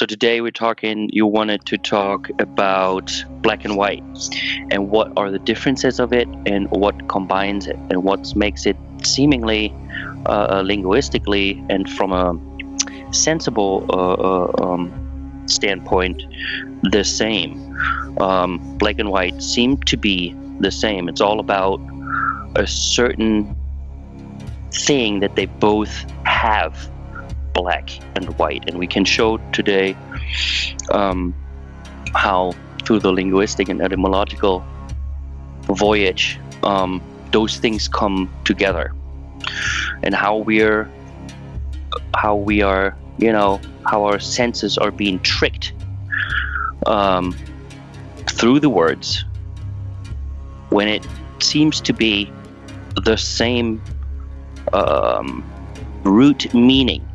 So today you wanted to talk about black and white and what are the differences of it and what combines it and what makes it seemingly linguistically and from a sensible standpoint the same. Black and white seem to be the same. It's all about a certain thing that they both have, black and white, and we can show today how through the linguistic and etymological voyage those things come together, and how our senses are being tricked through the words when it seems to be the same root meaning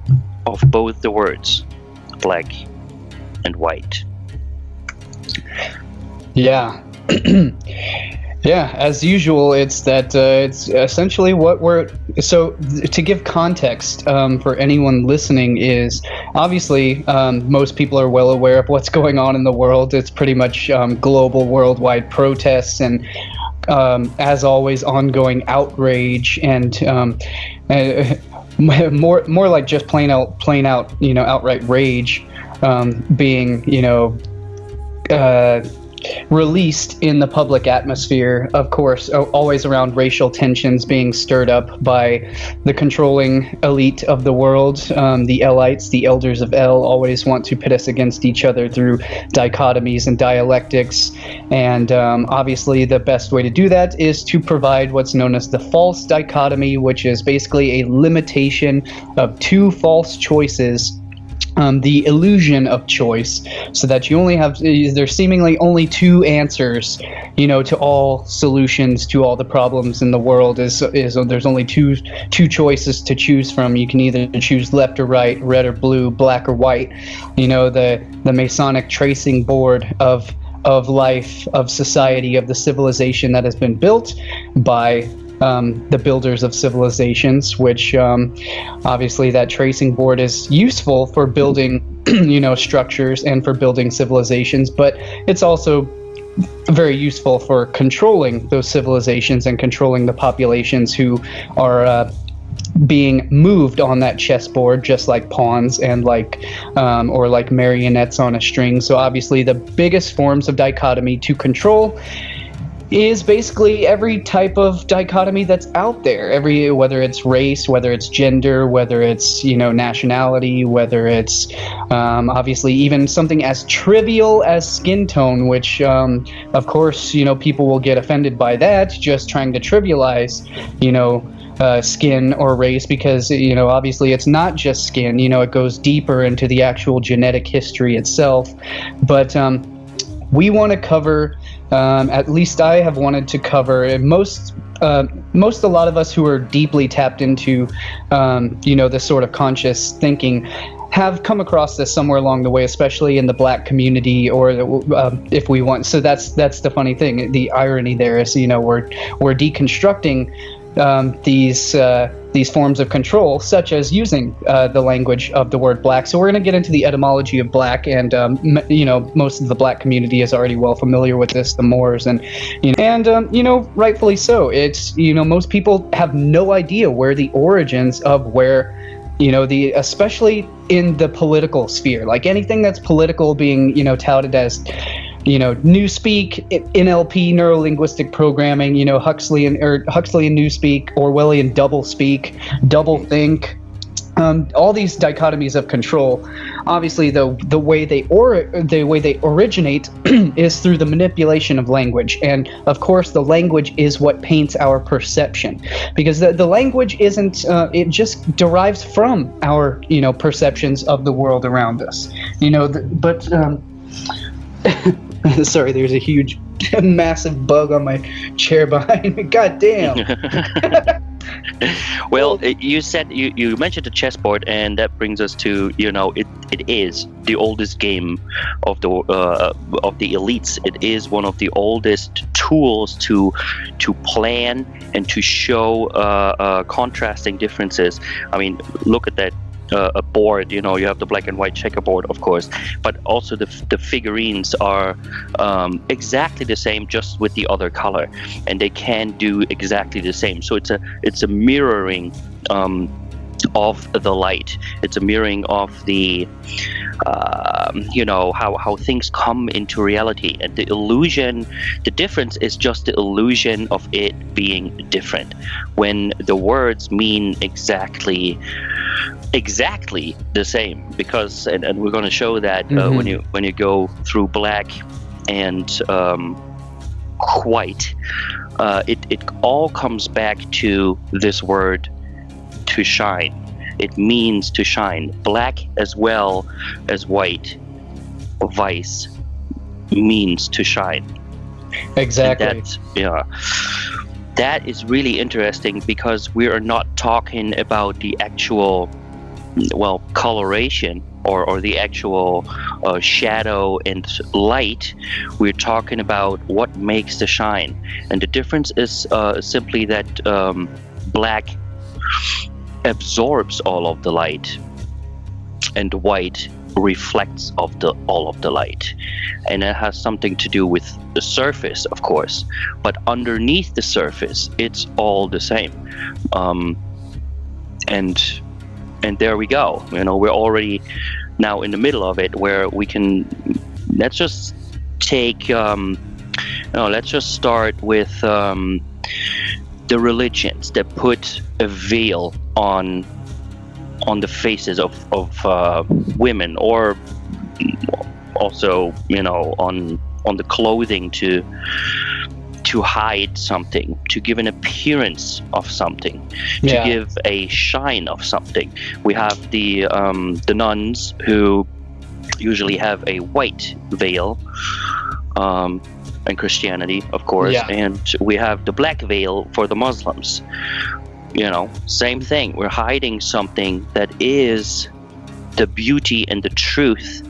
of both the words, black and white. Yeah. Yeah, as usual, it's essentially what so to give context for anyone listening is obviously most people are well aware of what's going on in the world. It's pretty much global worldwide protests and as always ongoing outrage and more like just plain out outright rage being released in the public atmosphere, of course, always around racial tensions being stirred up by the controlling elite of the world. The Elites, the elders of El, always want to pit us against each other through dichotomies and dialectics. And obviously the best way to do that is to provide what's known as the false dichotomy, which is basically a limitation of two false choices, the illusion of choice, so that you only have, there's seemingly only two answers, to all solutions to all the problems in the world. Is there's only two choices to choose from. You can either choose left or right, red or blue, black or white. The Masonic tracing board of life, of society, of the civilization that has been built by the builders of civilizations, which obviously that tracing board is useful for building structures and for building civilizations, but it's also very useful for controlling those civilizations and controlling the populations who are being moved on that chessboard, just like pawns and like marionettes on a string. So obviously the biggest forms of dichotomy to control is basically every type of dichotomy that's out there. Whether it's race, whether it's gender, whether it's nationality, whether it's obviously even something as trivial as skin tone, which of course people will get offended by that, just trying to trivialize skin or race, because obviously it's not just skin. It goes deeper into the actual genetic history itself. But we want to cover, at least I have wanted to cover, a lot of us who are deeply tapped into this sort of conscious thinking have come across this somewhere along the way, especially in the black community, or if we want. So that's the funny thing. The irony there is we're deconstructing these forms of control, such as using the language of the word black. So we're going to get into the etymology of black, and most of the black community is already well familiar with this, the Moors, and rightfully so. It's most people have no idea where the origins of where especially in the political sphere, like anything that's political being touted as Newspeak, NLP, neuro-linguistic programming, Huxley and Newspeak, Orwellian doublespeak, doublethink, all these dichotomies of control. Obviously, the way they originate is through the manipulation of language, and of course, the language is what paints our perception, because the language isn't. It just derives from our perceptions of the world around us. Sorry, there's a huge, massive bug on my chair behind me. God damn. Well, you said you mentioned the chessboard, and that brings us to it is the oldest game of the elites. It is one of the oldest tools to plan and to show contrasting differences. I mean, look at that a board. You have the black and white checkerboard, of course, but also the figurines are exactly the same, just with the other color, and they can do exactly the same. So it's a mirroring of the light. It's a mirroring of the how things come into reality, and the illusion. The difference is just the illusion of it being different, when the words mean exactly the same. Because and we're going to show that when you go through black and white, it all comes back to this word, to shine. It means to shine. Black as well as white, vice, means to shine. Exactly. That is really interesting, because we are not talking about the actual, coloration or the actual shadow and light. We're talking about what makes the shine. And the difference is simply that black absorbs all of the light, and white reflects all of the light. And it has something to do with the surface, of course, but underneath the surface it's all the same. And there we go. We're already now in the middle of it, where we can, let's just take let's just start with the religions that put a veil on the faces of women, or also on the clothing to hide something, to give an appearance of something, to give a shine of something. We have the nuns, who usually have a white veil, in Christianity, of course, and we have the black veil for the Muslims. Same thing. We're hiding something that is the beauty and the truth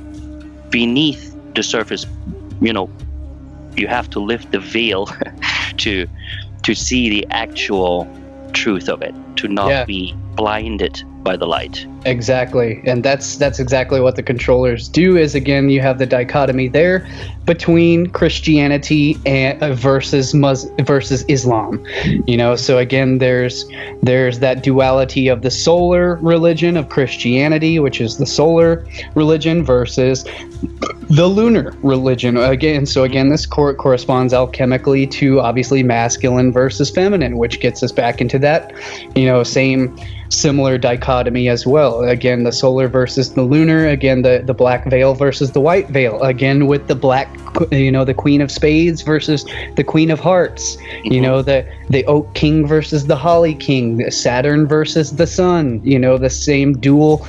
beneath the surface. You have to lift the veil to see the actual truth of it, to not be blinded by the light. Exactly. And that's exactly what the controllers do. Is, again, you have the dichotomy there between Christianity and versus Islam. So again, there's that duality of the solar religion of Christianity, which is the solar religion, versus the lunar religion. Again, this corresponds alchemically to, obviously, masculine versus feminine, which gets us back into that similar dichotomy as well. Again, the solar versus the lunar. Again, the black veil versus the white veil. Again, with the black, the Queen of Spades versus the Queen of Hearts. The Oak King versus the Holly King. The Saturn versus the Sun. The same dual,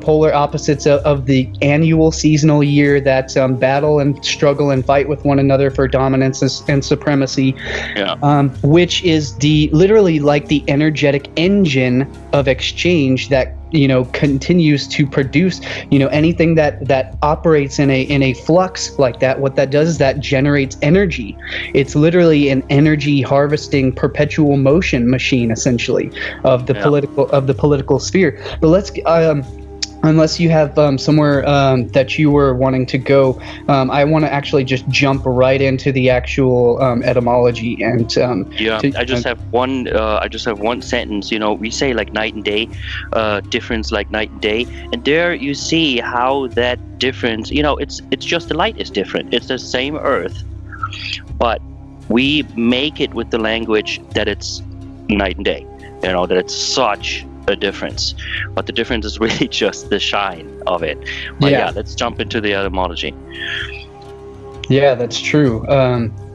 polar opposites of the annual seasonal year that battle and struggle and fight with one another for dominance and supremacy. Which is literally like the energetic engine of exchange that continues to produce anything that operates in a flux like that. What that does is that generates energy. It's literally an energy harvesting perpetual motion machine, essentially, of the political sphere. But let's unless you have somewhere that you were wanting to go, I want to actually just jump right into the actual etymology. And I just have one sentence. We say like night and day, difference like night and day, and there you see how that difference. It's just the light is different. It's the same Earth, but we make it with the language that it's night and day. That it's such a difference, but the difference is really just the shine of it. But let's jump into the etymology. That's true.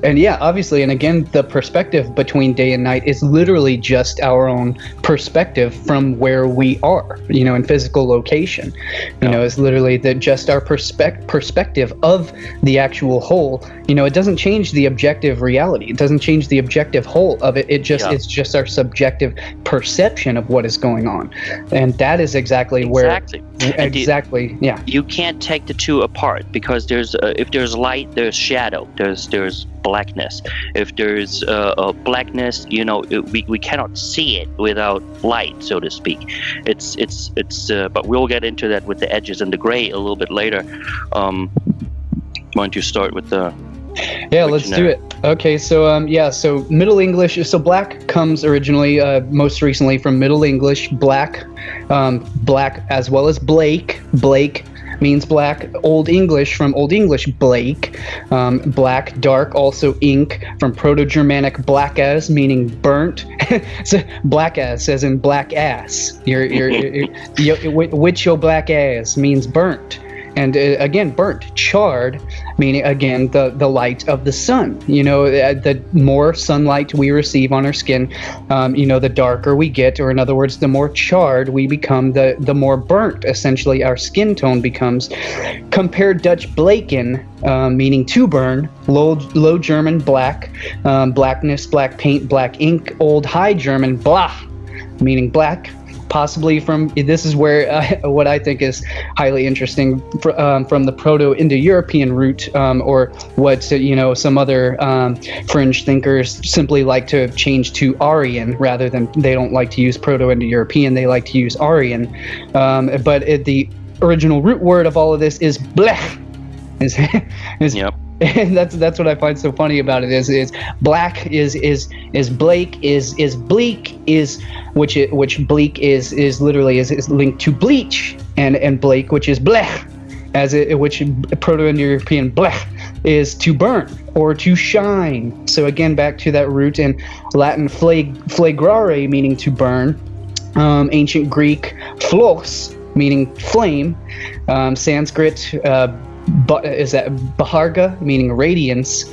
And obviously, and again, the perspective between day and night is literally just our own perspective from where we are, in physical location. Is literally just our perspective of the actual whole. It doesn't change the objective reality. It doesn't change the objective whole of it. It's just our subjective perception of what is going on, and that is exactly. where. Exactly. You can't take the two apart, because there's if there's light, there's shadow. There's blackness. If there's a blackness, we cannot see it without light, so to speak. It's but we'll get into that with the edges and the gray a little bit later. Why don't you start with the let's do it. Okay, so so Middle English. So black comes originally, most recently, from Middle English. Black, black, as well as Blake. Blake means black. Old English, from Old English Blake. Black, dark, also ink, from Proto-Germanic black as, meaning burnt. So black as in black ass. Which your black ass means burnt. And again, burnt, charred, meaning again the light of the sun. The more sunlight we receive on our skin, the darker we get, or in other words, the more charred we become, the more burnt essentially our skin tone becomes. Compare Dutch blaken, meaning to burn, Low German black, blackness, black paint, black ink, Old High German blah, meaning black. Possibly from, this is where what I think is highly interesting, from the Proto-Indo-European root, or what some other fringe thinkers simply like to change to Aryan, rather than, they don't like to use Proto-Indo-European, they like to use Aryan. But the original root word of all of this is blech. Yep. And that's what I find so funny about it is black is Blake is bleak which bleak is literally is linked to bleach, and Blake, which is blech, which Proto-Indo-European blech is to burn or to shine. So again, back to that root in Latin flagrare, meaning to burn. Ancient Greek phlos, meaning flame. Sanskrit is that Baharga, meaning radiance.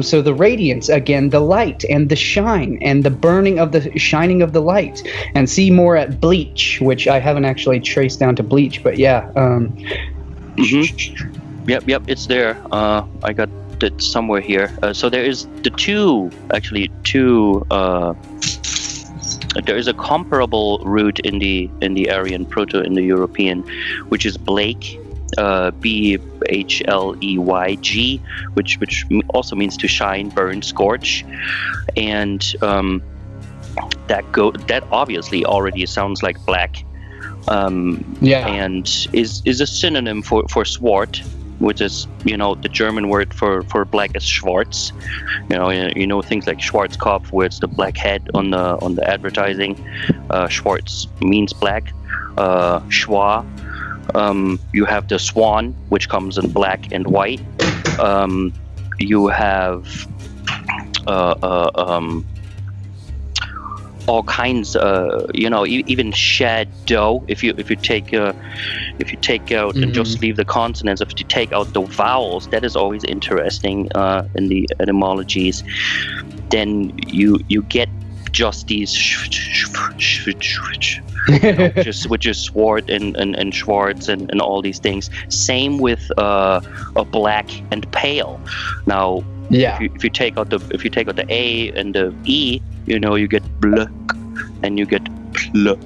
So the radiance, again, the light and the shine and the burning of the shining of the light. And see more at bleach, which I haven't actually traced down to bleach, but yeah. Yep, it's there. I got it somewhere here. So there is two. There is a comparable root in the Aryan Proto-Indo-European, which is Blake. Bhleyg, which also means to shine, burn, scorch, and that obviously already sounds like black, and is a synonym for swart, which is the German word for black is Schwarz. Things like Schwarzkopf, where it's the black head on the advertising. Schwarz means black. Schwa. You have the swan, which comes in black and white. You have all kinds, even shadow. If you take out and just leave the consonants, if you take out the vowels, that is always interesting in the etymologies. Then you get just these which is swart and Schwarz and all these things. Same with a black and pale. Now, if you take out the A and the E, you get bluk and you get pl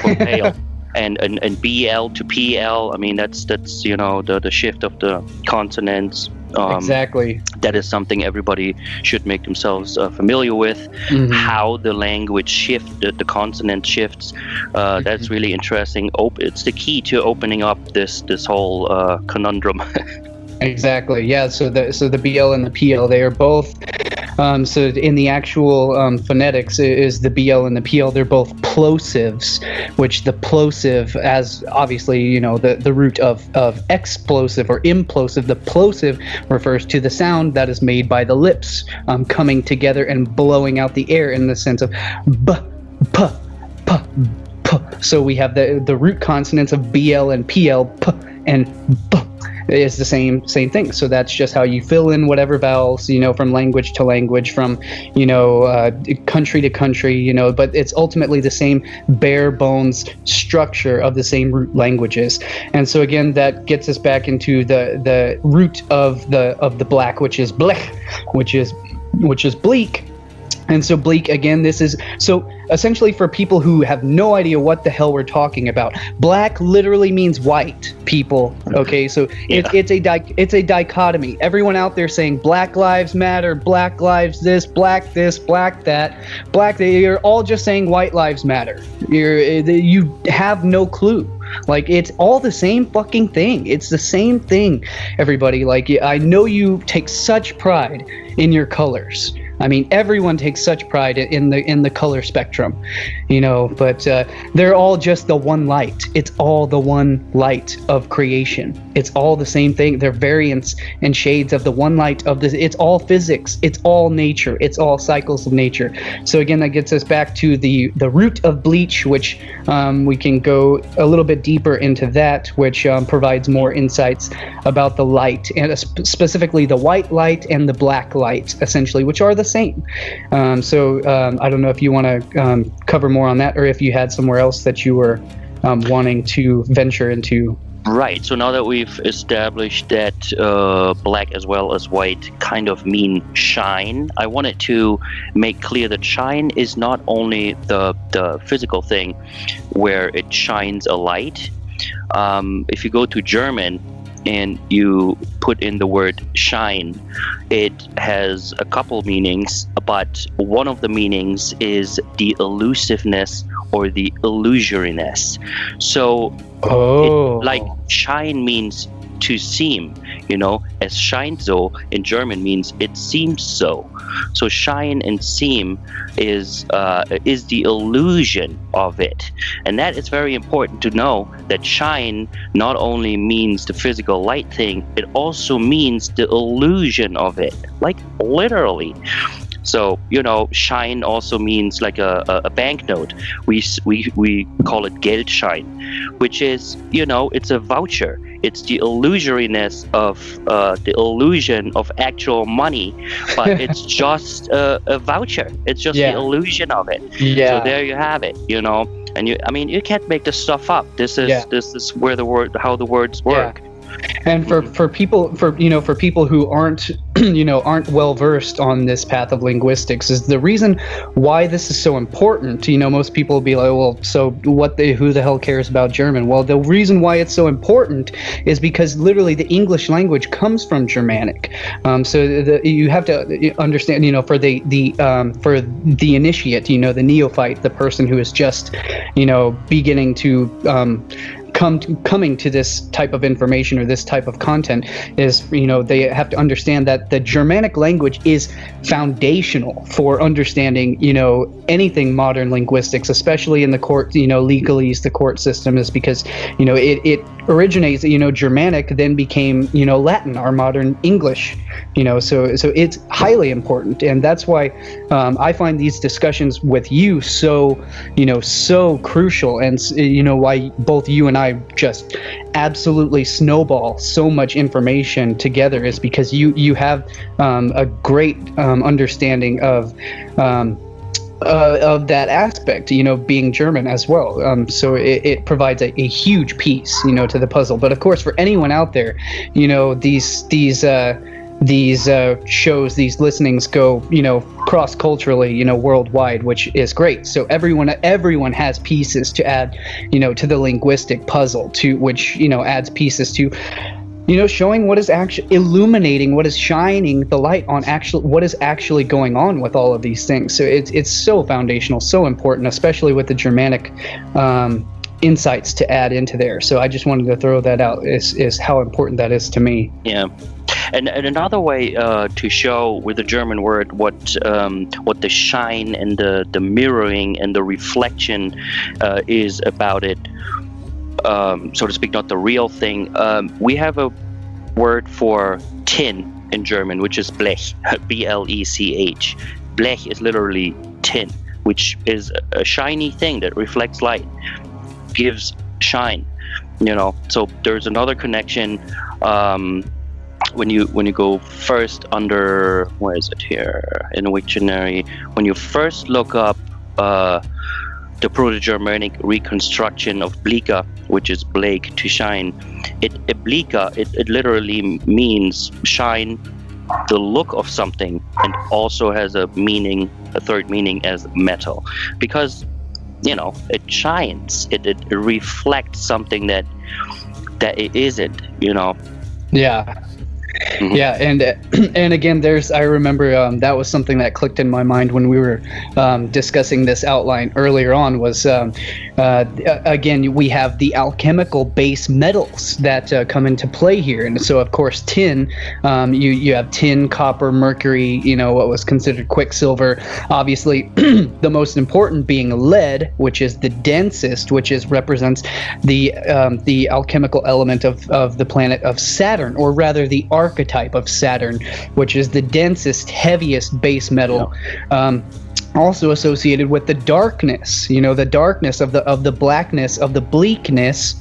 for pale. And BL to PL, I mean that's the shift of the consonants. Exactly. That is something everybody should make themselves familiar with. How the language the consonant shifts. That's really interesting. It's the key to opening up this whole conundrum. Exactly. Yeah. So the BL and the PL, they are both. So in the actual phonetics is the BL and the PL. They're both plosives, which the plosive, as obviously the root of explosive or implosive. The plosive refers to the sound that is made by the lips coming together and blowing out the air in the sense of b, p, p, p. So we have the root consonants of BL and PL, p and b. Is the same thing. So that's just how you fill in whatever vowels, from language to language, from country to country, but it's ultimately the same bare bones structure of the same root languages. And so again, that gets us back into the root of the black, which is blech, which is bleak. And so bleak, again, this is so essentially for people who have no idea what the hell we're talking about. Black literally means white, people. Okay, so it's a dichotomy. Everyone out there saying Black Lives Matter, Black Lives this, Black that, Black. You're all just saying White Lives Matter. You have no clue. Like, it's all the same fucking thing. It's the same thing, everybody. Like, I know you take such pride in your colors. I mean, everyone takes such pride in the color spectrum, but they're all just the one light. It's all the one light of creation. It's all the same thing. They're variants and shades of the one light of this. It's all physics. It's all nature. It's all cycles of nature. So again, that gets us back to the root of bleach, which we can go a little bit deeper into that, which provides more insights about the light, and specifically the white light and the black light, essentially, which are the same. So I don't know if you want to cover more on that, or if you had somewhere else that you were wanting to venture into. Right. So now that we've established that black as well as white kind of mean shine, I wanted to make clear that shine is not only the physical thing where it shines a light. If you go to German and you put in the word shine, it has a couple meanings, but one of the meanings is the elusiveness or the illusoriness. So like shine means to seem, as scheint so in German means it seems so. So shine and seem is the illusion of it. And that is very important to know, that shine not only means the physical light thing, it also means the illusion of it, like literally. So, shine also means like a banknote. We call it Geldschein, which is, it's a voucher. It's the illusoriness of the illusion of actual money, but it's just a voucher. It's just the illusion of it. Yeah. So there you have it, And you can't make this stuff up. This is where how the words work. Yeah. And for people who aren't aren't well versed on this path of linguistics, is the reason why this is so important. Most people will be like, well, so who the hell cares about German? Well, the reason why it's so important is because literally the English language comes from Germanic. So you have to understand, for the initiate, the neophyte, the person who is just, beginning to coming to this type of information or this type of content, is they have to understand that the Germanic language is foundational for understanding anything modern linguistics, especially in the court, legalese, the court system, is because it originates, Germanic then became Latin, our modern English, so it's highly important. And that's why I find these discussions with you so crucial, and why both you and I just absolutely snowball so much information together, is because you have a great understanding of that aspect, being German as well. So it provides a huge piece, to the puzzle. But of course, for anyone out there, these shows, these listenings go, cross-culturally, worldwide, which is great. So everyone has pieces to add, to the linguistic puzzle, to which, adds pieces to, showing what is actually illuminating, what is shining the light on what is actually going on with all of these things. So it's so foundational, so important, especially with the Germanic insights to add into there. So I just wanted to throw that out, is how important that is to me. Yeah. And another way to show with the German word what the shine and the mirroring and the reflection is about it, so to speak, not the real thing. We have a word for tin in German, which is Blech, B-L-E-C-H. Blech is literally tin, which is a shiny thing that reflects light, gives shine. So there's another connection. When you go first under, where is it here, in Wiktionary, when you first look up the Proto-Germanic reconstruction of Blika, which is Blake, to shine, Blika, it literally means shine, the look of something, and also has a meaning a third meaning as metal, because it shines, it reflects something that it isn't. Yeah. Mhm. Yeah, and again, I remember that was something that clicked in my mind when we were discussing this outline earlier on. Was again, we have the alchemical base metals that come into play here, and so of course tin. You have tin, copper, mercury. What was considered quicksilver. Obviously, the most important being lead, which is the densest, which represents the alchemical element of the planet of Saturn, or rather the archetype of Saturn, which is the densest, heaviest base metal. Yeah. Also associated with the darkness, the darkness of the blackness, of the bleakness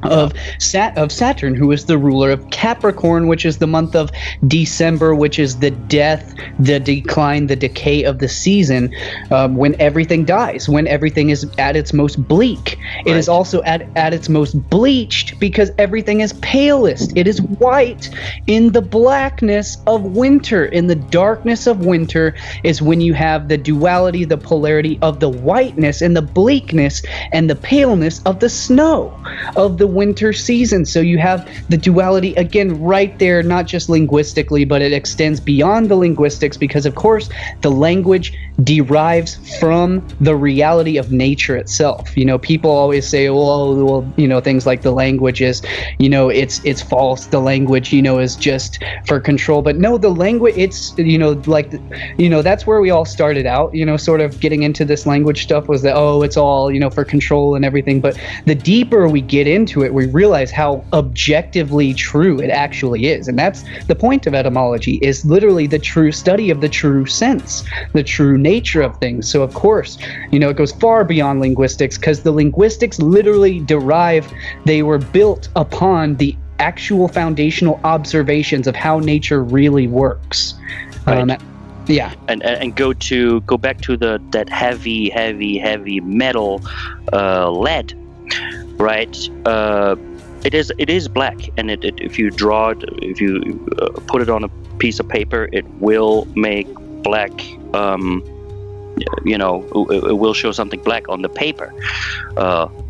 of Saturn, who is the ruler of Capricorn, which is the month of December, which is the death, the decline, the decay of the season, when everything dies, when everything is at its most bleak. Right. It is also at its most bleached because everything is palest. It is white in the blackness of winter. In the darkness of winter is when you have the duality, the polarity of the whiteness and the bleakness and the paleness of the snow of the winter season. So you have the duality again right there, not just linguistically, but it extends beyond the linguistics, because of course the language derives from the reality of nature itself. People always say, well, things like the language is, it's false. The language, is just for control. But no, the language, it's, that's where we all started out, sort of getting into this language stuff, was that, it's all, for control and everything. But the deeper we get into it, we realize how objectively true it actually is. And that's the point of etymology, is literally the true study of the true sense, the true nature of things. So of course, it goes far beyond linguistics, because the linguistics literally they were built upon the actual foundational observations of how nature really works. Right. Yeah. And go back to that heavy metal, lead, right? It is black, and if you draw it, if you put it on a piece of paper, it will make black. It will show something black on the paper.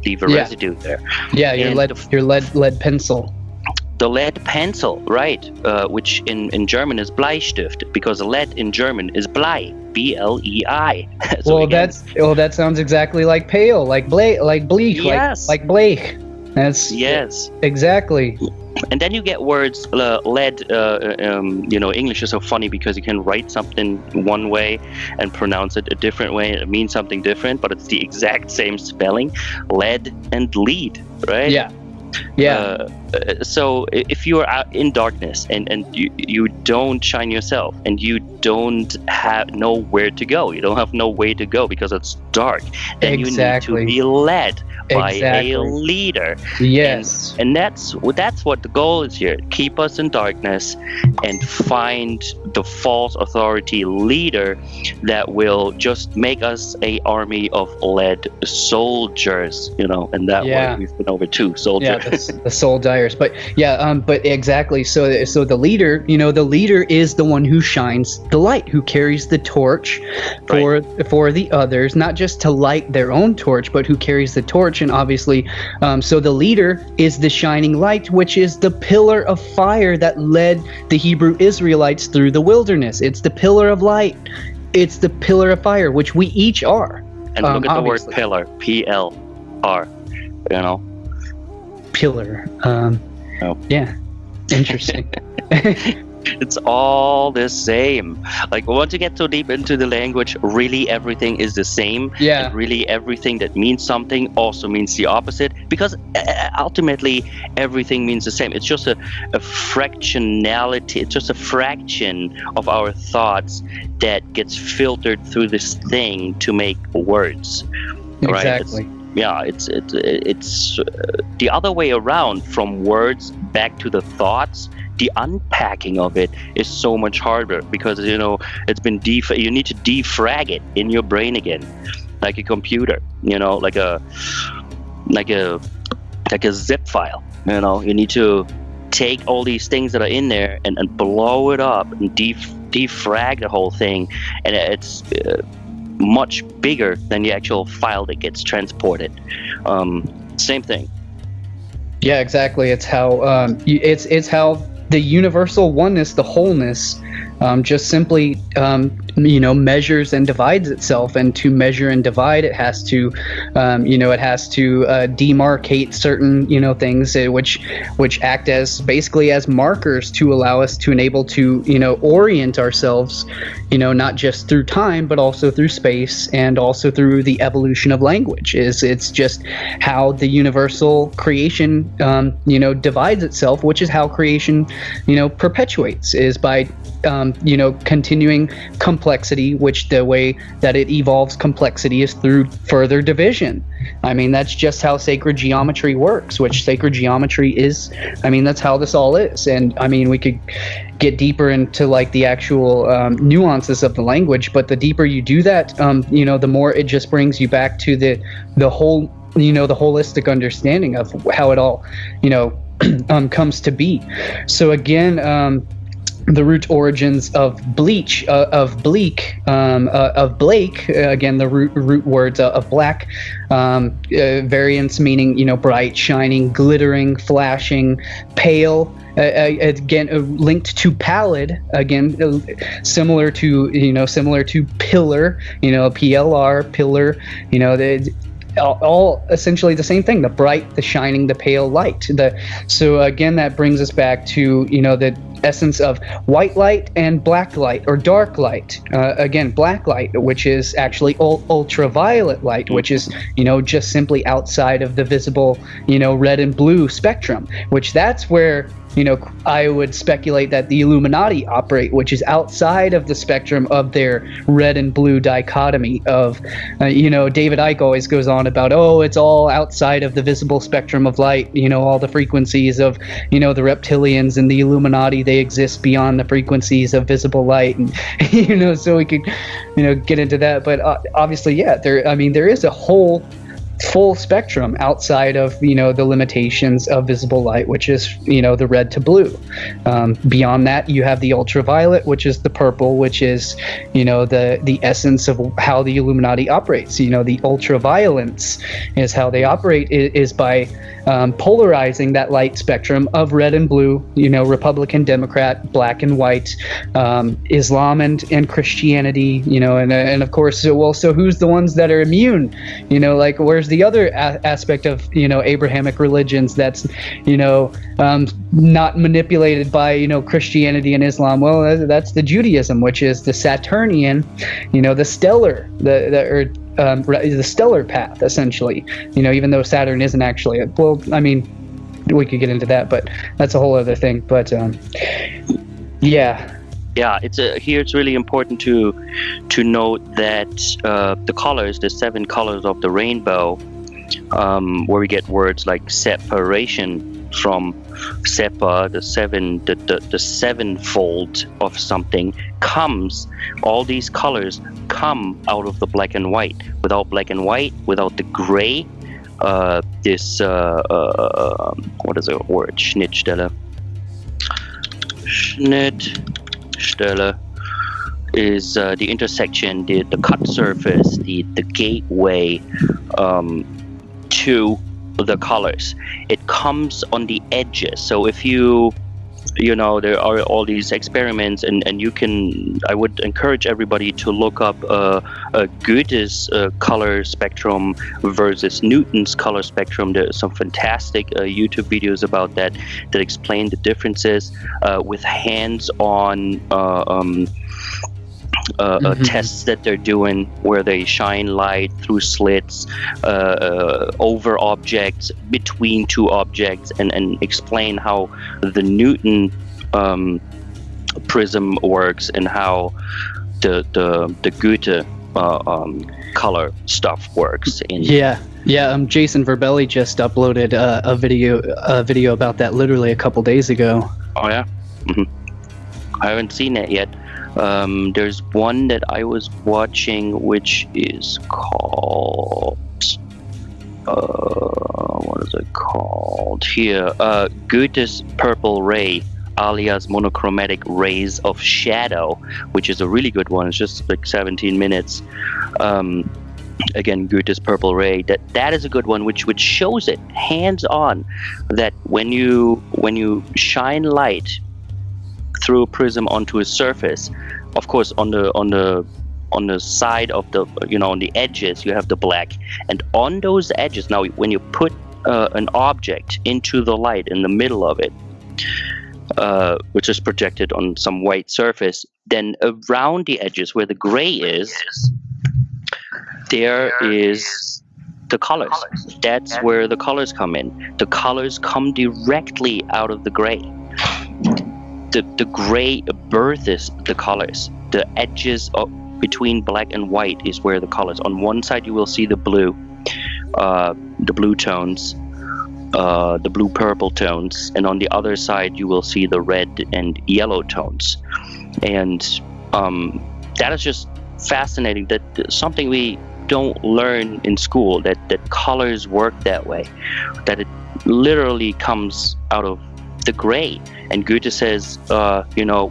Leave a residue there. Yeah, your lead pencil. The lead pencil, right? Which in German is Bleistift, because lead in German is Blei, B-L-E-I. So that sounds exactly like pale, like bleak, yes. like Blake. That's yes, exactly. And then you get words, lead. English is so funny because you can write something one way and pronounce it a different way. It means something different, but it's the exact same spelling. Lead and lead, right? Yeah. Yeah. So if you are out in darkness and you don't shine yourself, and you don't know where to go, you don't have no way to go because it's dark, then you need to be led by a leader. Yes. And that's what the goal is here. Keep us in darkness and find the false authority leader that will just make us a army of lead soldiers, and that way we've been over 2 soldiers. Yeah, the soul dyers. But but exactly. So the leader, the leader is the one who shines the light, who carries the torch for the others, not just to light their own torch, but who carries the torch. And obviously, so the leader is the shining light, which is the pillar of fire that led the Hebrew Israelites through the wilderness. It's the pillar of light. It's the pillar of fire, which we each are. And look at the word pillar, P-L-R, Pillar. Yeah. Interesting. It's all the same. Like, once you get so deep into the language, really everything is the same. Yeah. And really everything that means something also means the opposite, because ultimately everything means the same. It's just a fractionality. It's just a fraction of our thoughts that gets filtered through this thing to make words. Exactly. Right? It's the other way around, from words back to the thoughts. The unpacking of it is so much harder, because it's been you need to defrag it in your brain again, like a computer, like a zip file. You need to take all these things that are in there and blow it up and defrag the whole thing, and it's much bigger than the actual file that gets transported. Same thing. Yeah, exactly. It's how it's how the universal oneness, the wholeness, just simply measures and divides itself. And to measure and divide, it has to demarcate certain things which act as basically as markers to allow us to enable to orient ourselves, not just through time but also through space and also through the evolution of language. It's just how the universal creation divides itself, which is how creation perpetuates, is by continuing complexity, which the way that it evolves complexity is through further division. I mean, that's just how sacred geometry works, which sacred geometry is, that's how this all is. And I mean, we could get deeper into like the actual nuances of the language, but the deeper you do that, the more it just brings you back to the whole, the holistic understanding of how it all, comes to be. So again, the root origins of bleach, of bleak, of Blake, again, the root words of black, variants meaning, bright, shining, glittering, flashing, pale, again, linked to pallid, again, similar to pillar, PLR, pillar, all essentially the same thing, the bright, the shining, the pale light. So again, that brings us back to the essence of white light and black light, or dark light. Again, black light, which is actually ultraviolet light, which is just simply outside of the visible red and blue spectrum, which that's where I would speculate that the Illuminati operate, which is outside of the spectrum of their red and blue dichotomy of, David Icke always goes on about, it's all outside of the visible spectrum of light, all the frequencies of, the reptilians and the Illuminati, they exist beyond the frequencies of visible light. And, so we could, get into that. But obviously, yeah, there is a whole full spectrum outside of the limitations of visible light, which is the red to blue. Beyond that, you have the ultraviolet, which is the purple, which is the essence of how the Illuminati operates. The ultraviolence is how they operate, is by polarizing that light spectrum of red and blue, Republican, Democrat, black and white, Islam and Christianity, and of course, so who's the ones that are immune? Like, where's the other aspect of Abrahamic religions that's not manipulated by Christianity and Islam? Well, that's the Judaism, which is the Saturnian, the stellar, the stellar path, essentially. Even though Saturn isn't actually we could get into that, but that's a whole other thing. But yeah. Yeah, it's really important to note that the colors, the 7 colors of the rainbow, where we get words like separation from sepa, the sevenfold of something all these colors come out of the black and white. Without black and white, without the gray, this what is the word? Schnittstelle is the intersection, the cut surface, the gateway to the colors. It comes on the edges. So if there are all these experiments, and I would encourage everybody to look up Goethe's color spectrum versus Newton's color spectrum. There's some fantastic YouTube videos about that explain the differences with hands-on tests that they're doing, where they shine light through slits over objects, between two objects, and explain how the Newton prism works and how the Goethe color stuff works. Jason Verbelli just uploaded a video about that literally a couple days ago. Oh yeah. I haven't seen it yet. There's one that I was watching, which is called what is it called here? Goethe's Purple Ray. alias monochromatic rays of shadow, which is a really good one. It's just like 17 minutes. Again, Goethe's Purple Ray. That is a good one, which shows it hands-on that when you shine light through a prism onto a surface, of course on the side of the, on the edges you have the black, and on those edges, now when you put an object into the light in the middle of it, which is projected on some white surface, then around the edges where the gray is, there is the colors. That's where the colors come in. The colors come directly out of the gray. The gray births the colors. The edges between black and white is where the colors. On one side you will see the blue tones, the blue-purple tones, and on the other side you will see the red and yellow tones. And that is just fascinating. That something we don't learn in school, that colors work that way, that it literally comes out of the gray. And Goethe says,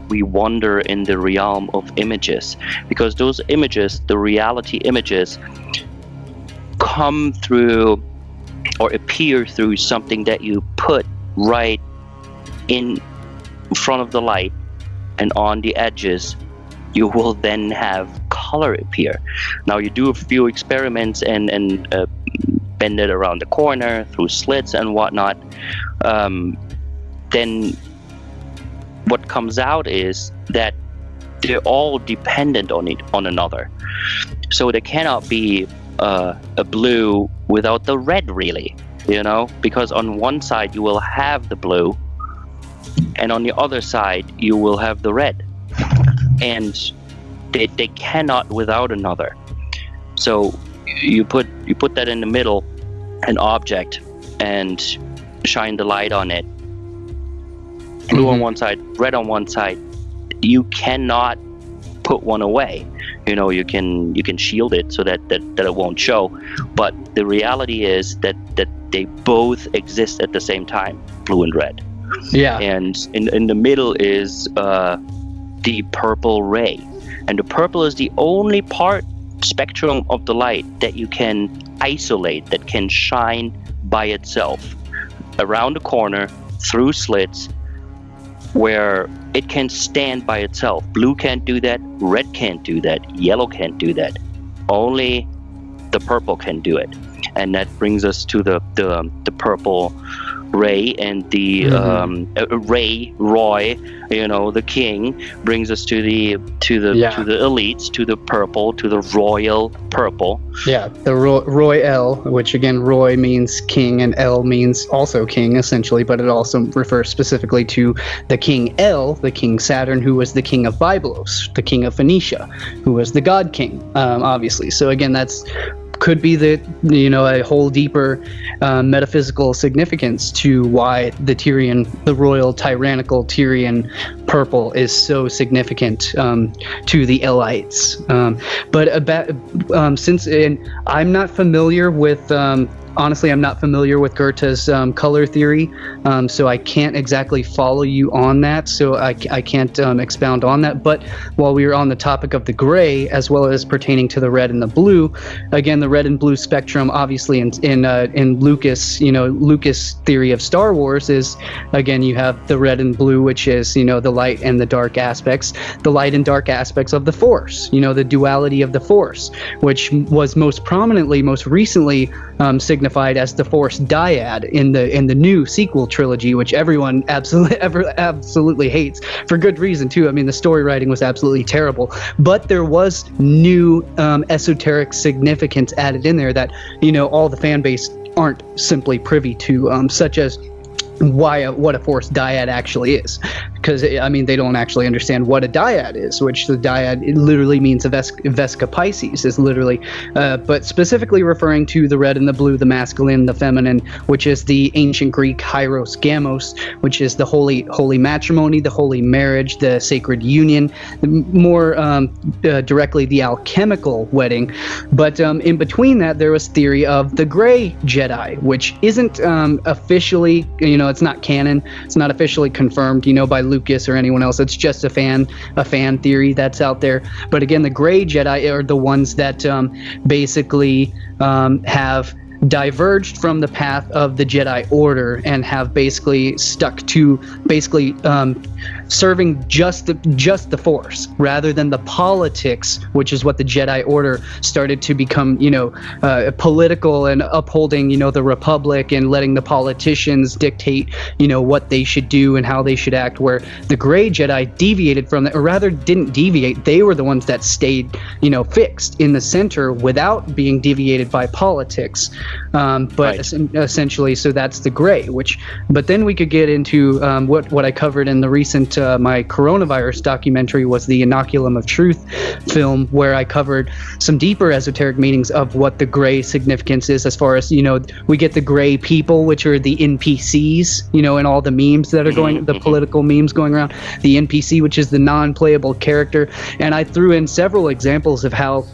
we wander in the realm of images, because those images, the reality images, come through or appear through something that you put right in front of the light, and on the edges you will then have color appear. Now you do a few experiments and bend it around the corner through slits and whatnot, then what comes out is that they're all dependent on another. So there cannot be a blue without the red, really, because on one side you will have the blue, and on the other side you will have the red, and they cannot without another. So you put that in the middle, an object, and shine the light on it, blue on one side, red on one side. You cannot put one away. You can shield it so that it won't show, but the reality is that they both exist at the same time, blue and red. Yeah. And in the middle is the purple ray, and the purple is the only spectrum of the light that you can isolate, that can shine by itself around the corner through slits, where it can stand by itself. Blue can't do that, red can't do that, yellow can't do that. Only the purple can do it. And that brings us to the purple ray, and the Roy, the king, brings us to the elites, to the purple, to the royal purple. Yeah, the Royal, which again, Roy means king and El means also king, essentially, but it also refers specifically to the king El, the king Saturn, who was the king of Byblos, the king of Phoenicia, who was the god king, obviously. So again, that's could be a whole deeper metaphysical significance to why the Tyrian, the royal tyrannical Tyrian purple, is so significant to the Elites. I'm not familiar with honestly, I'm not familiar with Goethe's color theory, so I can't exactly follow you on that, so I can't expound on that. But while we were on the topic of the gray, as well as pertaining to the red and the blue, again, the red and blue spectrum, obviously in Lucas, Lucas theory of Star Wars is, again, you have the red and blue, which is, the light and the dark aspects, the light and dark aspects of the Force, the duality of the Force, which was most recently signified as the Force dyad in the new sequel trilogy, which everyone absolutely hates, for good reason too. I mean, the story writing was absolutely terrible, but there was new esoteric significance added in there that all the fan base aren't simply privy to, such as what a Force dyad actually is, because they don't actually understand what a dyad is, which the dyad, it literally means Vesca Pisces, is literally but specifically referring to the red and the blue, the masculine, the feminine, which is the ancient Greek hieros gamos, which is the holy matrimony, the holy marriage, the sacred union, more directly the alchemical wedding. But in between that, there was theory of the gray Jedi, which isn't officially, it's not canon, it's not officially confirmed, by Lucas or anyone else. It's just a fan theory that's out there. But again, the gray Jedi are the ones that basically have diverged from the path of the Jedi Order and have basically stuck to serving just the Force rather than the politics, which is what the Jedi Order started to become, political and upholding, the Republic and letting the politicians dictate, what they should do and how they should act, where the gray Jedi deviated from that, or rather didn't deviate. They were the ones that stayed, fixed in the center without being deviated by politics. Essentially, so that's the gray, but then we could get into what I covered in the recent my CronyVirus documentary was the Inoculum of Truth film, where I covered some deeper esoteric meanings of what the gray significance is, as far as, we get the gray people, which are the NPCs, in all the memes that are going, the political memes going around, the NPC, which is the non-playable character. And I threw in several examples of how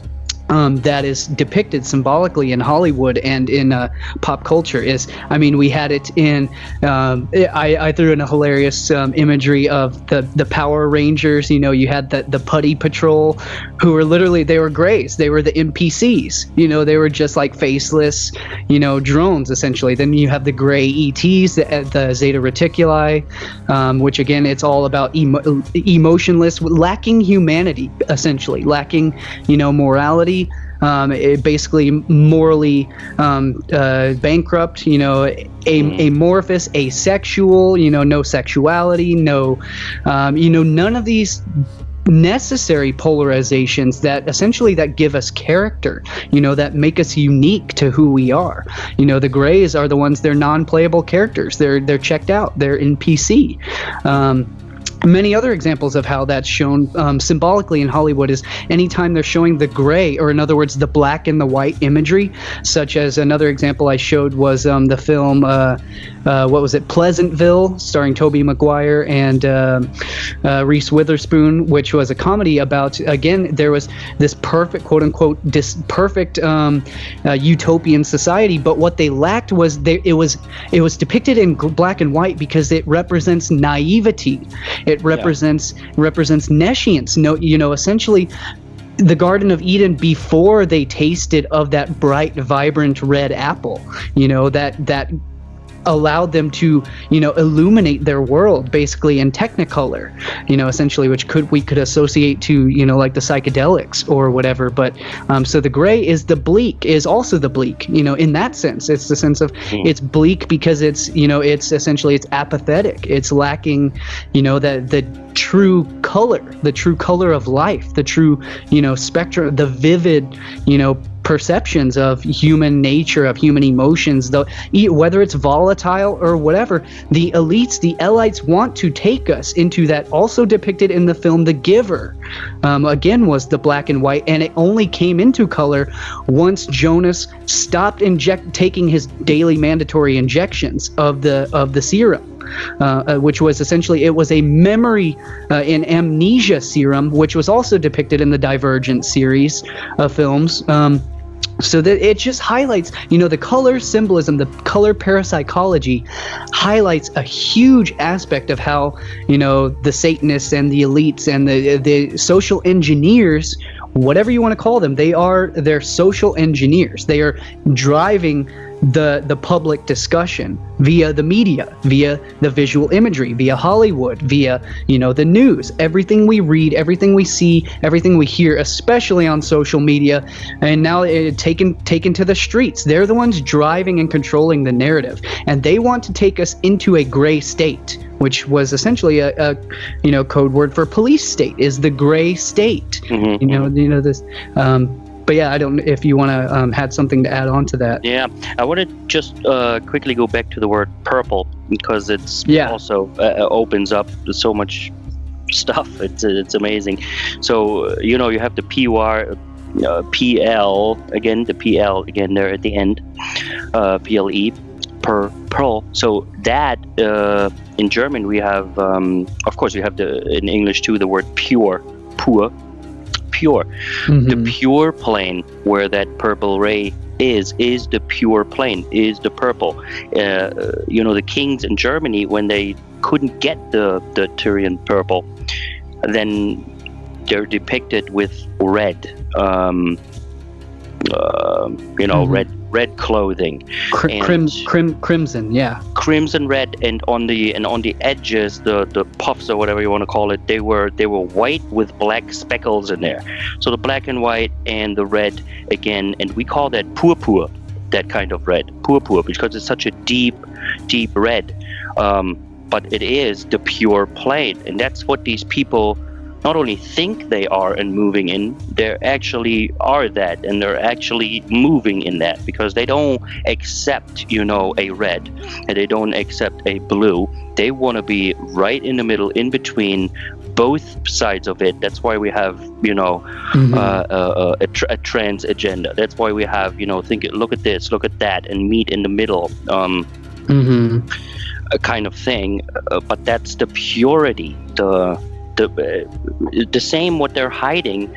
that is depicted symbolically in Hollywood and in pop culture. We had it in I threw in a hilarious imagery of the Power Rangers. You had the Putty Patrol, who were literally, they were grays. They were the NPCs. They were just like faceless, drones essentially. Then you have the gray ETs, the Zeta Reticuli, which again, it's all about emotionless, lacking humanity, essentially, lacking, morality. Basically morally bankrupt, amorphous, asexual, no sexuality, no, none of these necessary polarizations that essentially that give us character, that make us unique to who we are. The grays are the ones, they're non-playable characters. They're checked out. They're NPC. Many other examples of how that's shown symbolically in Hollywood is anytime they're showing the gray, or in other words, the black and the white imagery, such as another example I showed was the film, what was it, Pleasantville, starring Tobey Maguire and Reese Witherspoon, which was a comedy about, again, there was this perfect, quote unquote, perfect utopian society, but what they lacked was it was depicted in black and white because it represents naivety. It represents nescience. Essentially, the Garden of Eden before they tasted of that bright, vibrant red apple. That allowed them to, illuminate their world basically in Technicolor, essentially, which we could associate to, like the psychedelics or whatever. But so the gray is also the bleak, in that sense. It's the sense of it's bleak because it's, it's essentially, it's apathetic. It's lacking, the true color of life, the true, spectrum, the vivid, perceptions of human nature, of human emotions, though, whether it's volatile or whatever. The elites, the elites want to take us into that, also depicted in the film The Giver, again, was the black and white, and it only came into color once Jonas stopped taking his daily mandatory injections of the serum. Which was essentially, it was a memory and amnesia serum, which was also depicted in the Divergent series of films. So that it just highlights, the color symbolism, the color parapsychology highlights a huge aspect of how, the Satanists and the elites and the social engineers, whatever you want to call them, they're social engineers. They are driving the public discussion via the media, via the visual imagery, via Hollywood, via, the news, everything we read, everything we see, everything we hear, especially on social media, and now taken to the streets. They're the ones driving and controlling the narrative, and they want to take us into a gray state, which was essentially a code word for police state, is the gray state. This. But yeah, I don't know if you want to had something to add on to that. Yeah, I want to just quickly go back to the word purple, because it's also opens up so much stuff. It's amazing. So, you have the PL again, there at the end, PLE, pearl. So that in German we have, of course, we have in English too, the word pure. The pure plane where that purple ray is the pure plane, is the purple. The kings in Germany, when they couldn't get the Tyrian purple, then they're depicted with red, red clothing, crimson, yeah, crimson red, and on the edges, the puffs or whatever you want to call it, they were white with black speckles in there. So the black and white and the red again, and we call that purpur, that kind of red, purpur, because it's such a deep red. But it is the pure plane, and that's what these people not only think they are and moving in, they actually are that, and they're actually moving in that, because they don't accept, a red, and they don't accept a blue. They want to be right in the middle, in between both sides of it. That's why we have, a trans agenda. That's why we have, look at this, look at that, and meet in the middle. A kind of thing, but that's the purity, the same. What they're hiding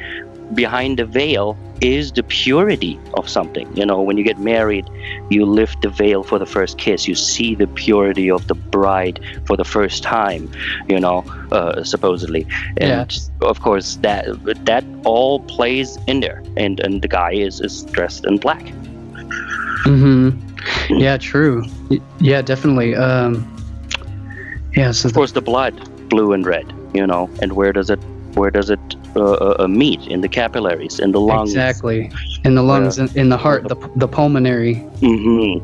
behind the veil is the purity of something. When you get married, you lift the veil for the first kiss. You see the purity of the bride for the first time, supposedly. And of course, that all plays in there. And the guy is dressed in black. Yeah, true. Yeah, definitely. So of course, the blood, blue and red. And where does it meet? In the capillaries, in the lungs. Exactly, in the lungs, in the heart, the pulmonary.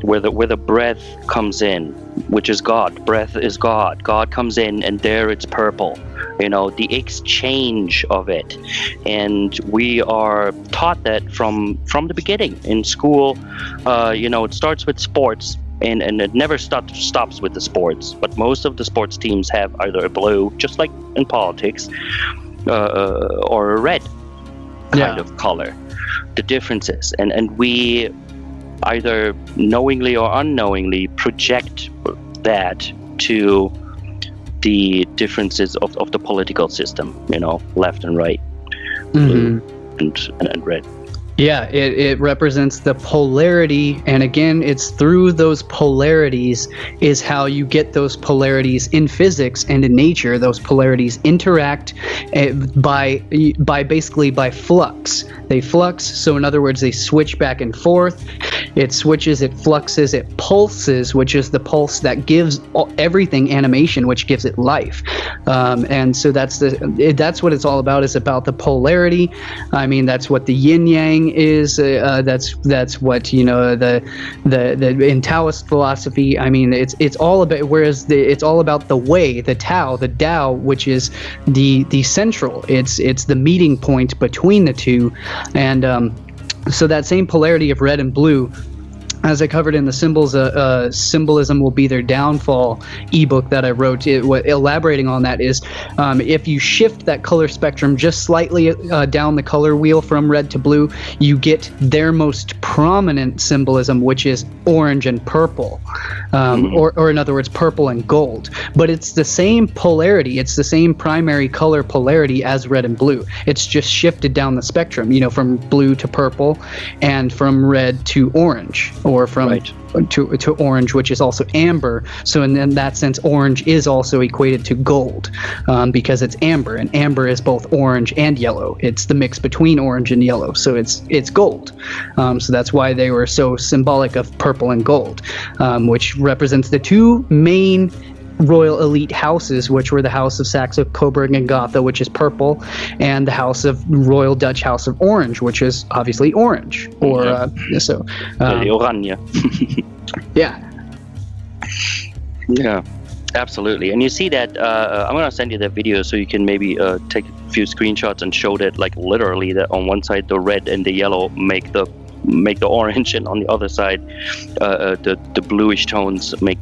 Where the breath comes in, which is God. Breath is God. God comes in, and there it's purple. The exchange of it, and we are taught that from the beginning in school. It starts with sports. And it never stops with the sports, but most of the sports teams have either a blue, just like in politics, or a red kind of color. The differences, and we either knowingly or unknowingly project that to the differences of the political system, left and right, blue and red. Yeah, it represents the polarity, and again, it's through those polarities is how you get those polarities in physics and in nature. Those polarities interact by flux. They flux, so in other words, they switch back and forth. It switches, it fluxes, it pulses, which is the pulse that gives everything animation, which gives it life. And so that's what it's all about. Is about the polarity. I mean, that's what the yin yang is. That's what the in Taoist philosophy. I mean, it's all about. Whereas it's all about the way, the Tao, which is the central. It's the meeting point between the two, and so that same polarity of red and blue, as I covered in the Symbolism Will Be Their Downfall ebook that I wrote, elaborating on that is if you shift that color spectrum just slightly down the color wheel from red to blue, you get their most prominent symbolism, which is orange and purple, or in other words, purple and gold. But it's the same polarity. It's the same primary color polarity as red and blue. It's just shifted down the spectrum, from blue to purple and from red to orange. Or from to orange, which is also amber. So in that sense, orange is also equated to gold because it's amber, and amber is both orange and yellow. It's the mix between orange and yellow, so it's gold. So that's why they were so symbolic of purple and gold, which represents the two main royal elite houses, which were the House of Saxe, Coburg, and Gotha, which is purple, and the House of Royal Dutch House of Orange, which is obviously orange. Or Oranje. Yeah, absolutely. And you see that I'm going to send you that video so you can maybe take a few screenshots and show that, like, literally that on one side the red and the yellow make the orange, and on the other side the bluish tones make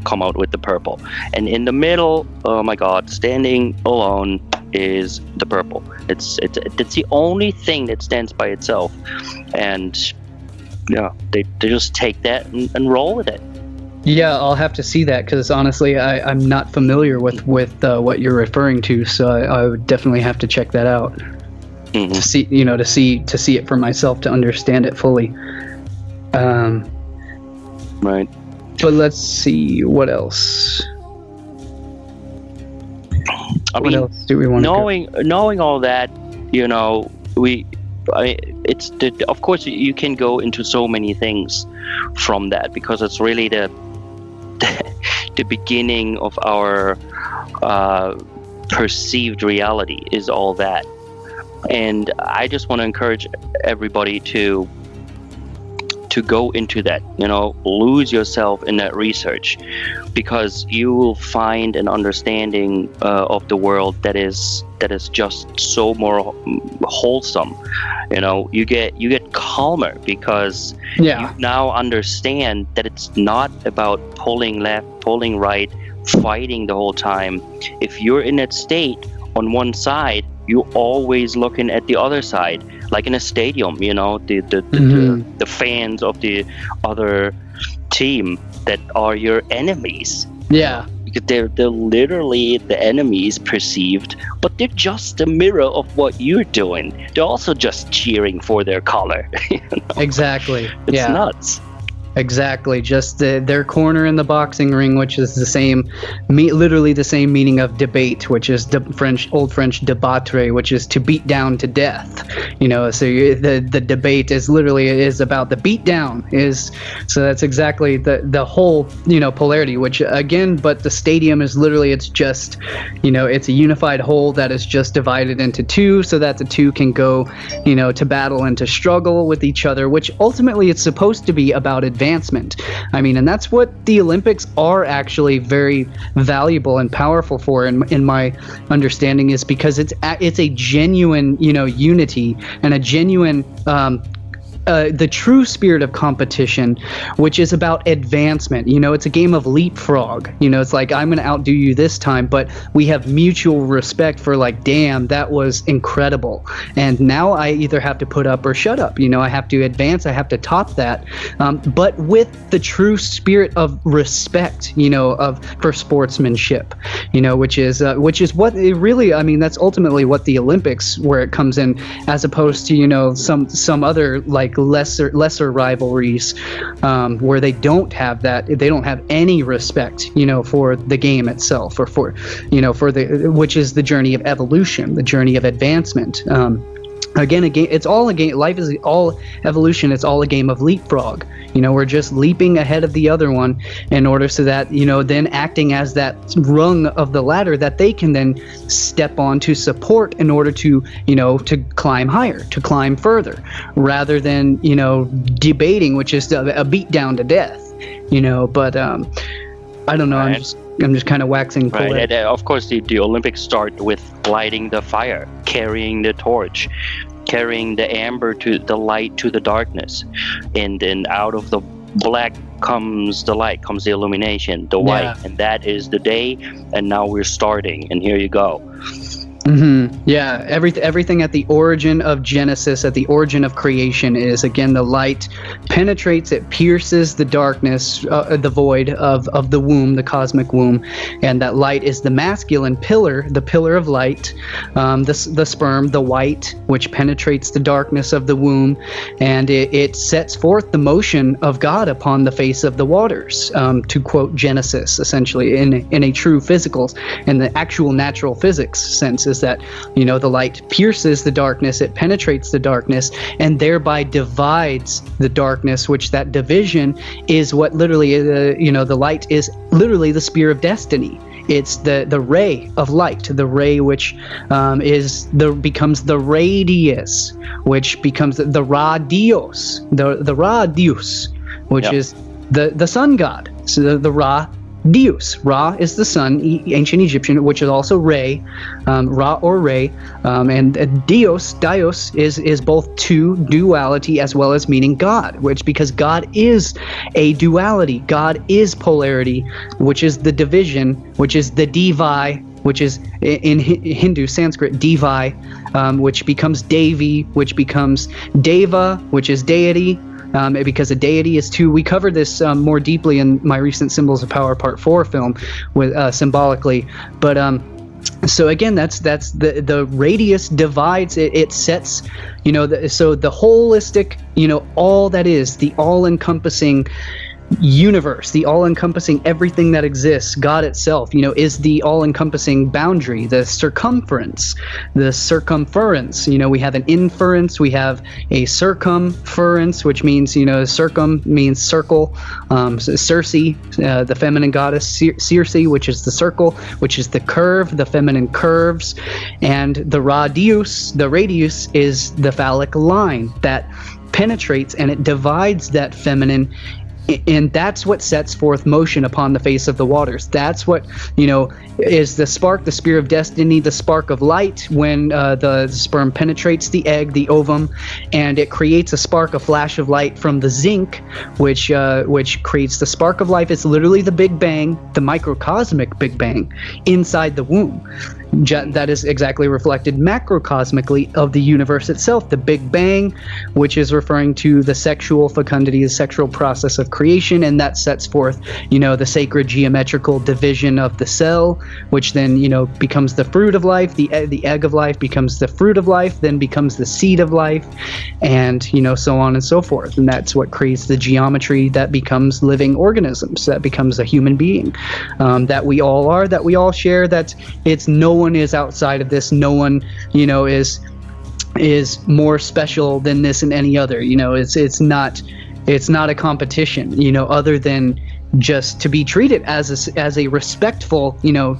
come out with the purple, and in the middle, oh my god, standing alone is the purple. It's the only thing that stands by itself, and they just take that and roll with it. Yeah, I'll have to see that, because honestly I'm not familiar with what you're referring to, so I would definitely have to check that out. To see it for myself, to understand it fully. Right. But let's see what else. I What mean, else do we want to go? knowing all that, of course you can go into so many things from that, because it's really the beginning of our perceived reality is all that. And I just want to encourage everybody to go into that, lose yourself in that research, because you will find an understanding of the world that is just so more wholesome. You get calmer, because you now understand that it's not about pulling left, pulling right, fighting the whole time. If you're in that state on one side, you're always looking at the other side, like in a stadium. The fans of the other team that are your enemies. Yeah. Because they're literally the enemies perceived, but they're just a mirror of what you're doing. They're also just cheering for their color. Exactly. It's nuts. Exactly, just their corner in the boxing ring, which is literally the same meaning of debate, which is Old French débattre, which is to beat down to death. So the debate is about the beat down. So that's exactly the whole polarity. Which again, but the stadium is literally, it's just it's a unified whole that is just divided into two, so that the two can go to battle and to struggle with each other. Which ultimately it's supposed to be about advancement. I mean, and that's what the Olympics are actually very valuable and powerful for, in my understanding, is because it's a genuine, unity and a genuine the true spirit of competition, which is about advancement. It's a game of leapfrog. It's like, I'm going to outdo you this time, but we have mutual respect for, like, damn, that was incredible. And now I either have to put up or shut up. I have to advance. I have to top that. But with the true spirit of respect, for sportsmanship, which is what it really, I mean, that's ultimately what the Olympics, where it comes in, as opposed to, some other, like, lesser rivalries, where they don't have that. They don't have any respect, for the game itself, or for which is the journey of evolution, the journey of advancement. Again, it's all a game. Life is all evolution. It's all a game of leapfrog. We're just leaping ahead of the other one in order so that, then acting as that rung of the ladder that they can then step on to support in order to, to climb higher, to climb further, rather than, debating, which is a beat down to death, but I don't know. Right. I'm just kind of waxing poetic. Right. And, of course, the Olympics start with lighting the fire, carrying the torch, carrying the amber to the light to the darkness, and then out of the black comes the light, comes the illumination, the white, and that is the day. And now we're starting, and here you go. Mm-hmm. Yeah, everything at the origin of Genesis, at the origin of creation, is, again, the light penetrates, it pierces the darkness, the void of the womb, the cosmic womb, and that light is the masculine pillar, the pillar of light, the sperm, the white, which penetrates the darkness of the womb, and it sets forth the motion of God upon the face of the waters, to quote Genesis, essentially, in a true physical, in the actual natural physics sense, is that, the light pierces the darkness, it penetrates the darkness, and thereby divides the darkness, which that division is what literally, the light is literally the spear of destiny. It's the ray of light, the ray which becomes the radius, which becomes the radios, the radius, which is the sun god. So the Ra Deus. Ra is the sun, ancient Egyptian, which is also Re, Ra or Re, and Dios is both two, duality, as well as meaning God, because God is a duality, God is polarity, which is the division, which is the Divi, which is in Hindu Sanskrit Divi, which becomes Devi, which becomes Deva, which is deity. Because a deity is two. We covered this more deeply in my recent Symbols of Power Part 4 film, with symbolically. But so again, that's the radius divides. It sets, so the holistic, all that is the all-encompassing universe, the all-encompassing everything that exists. God itself, is the all-encompassing boundary, the circumference, we have an inference, we have a circumference, which means, circum means circle. Circe, the feminine goddess, Circe, which is the circle, which is the curve, the feminine curves, and the radius is the phallic line that penetrates and it divides that feminine, and that's what sets forth motion upon the face of the waters. That's what, is the spark, the spear of destiny, the spark of light when the sperm penetrates the egg, the ovum, and it creates a spark, a flash of light from the zinc, which creates the spark of life. It's literally the Big Bang, the microcosmic Big Bang inside the womb. That is exactly reflected macrocosmically of the universe itself, the Big Bang, which is referring to the sexual fecundity, the sexual process of creation, and that sets forth, the sacred geometrical division of the cell, which then, becomes the fruit of life. The egg of life becomes the fruit of life, then becomes the seed of life, and, so on and so forth. And that's what creates the geometry that becomes living organisms, that becomes a human being, that we all are, that we all share, that it's no one is outside of this. No one, is more special than this and any other. It's not a competition, other than just to be treated as a respectful,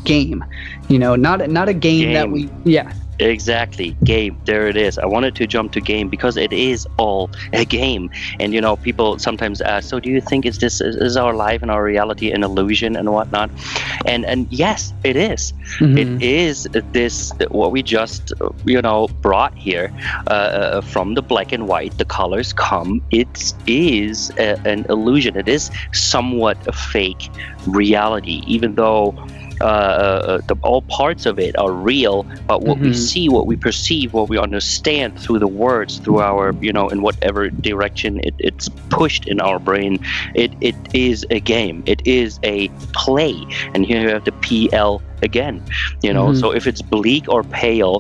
game, not a game that we, yeah. Exactly. Game. There it is. I wanted to jump to game because it is all a game. And, people sometimes ask, so do you think is our life and our reality an illusion and whatnot? And yes, it is. Mm-hmm. It is this, what we just, brought here from the black and white, the colors come. It is an illusion. It is somewhat a fake reality, even though all parts of it are real, but what we see, what we perceive, what we understand through the words, through our, in whatever direction it's pushed in our brain, it is a game. It is a play. And here you have the PL again, so if it's bleak or pale,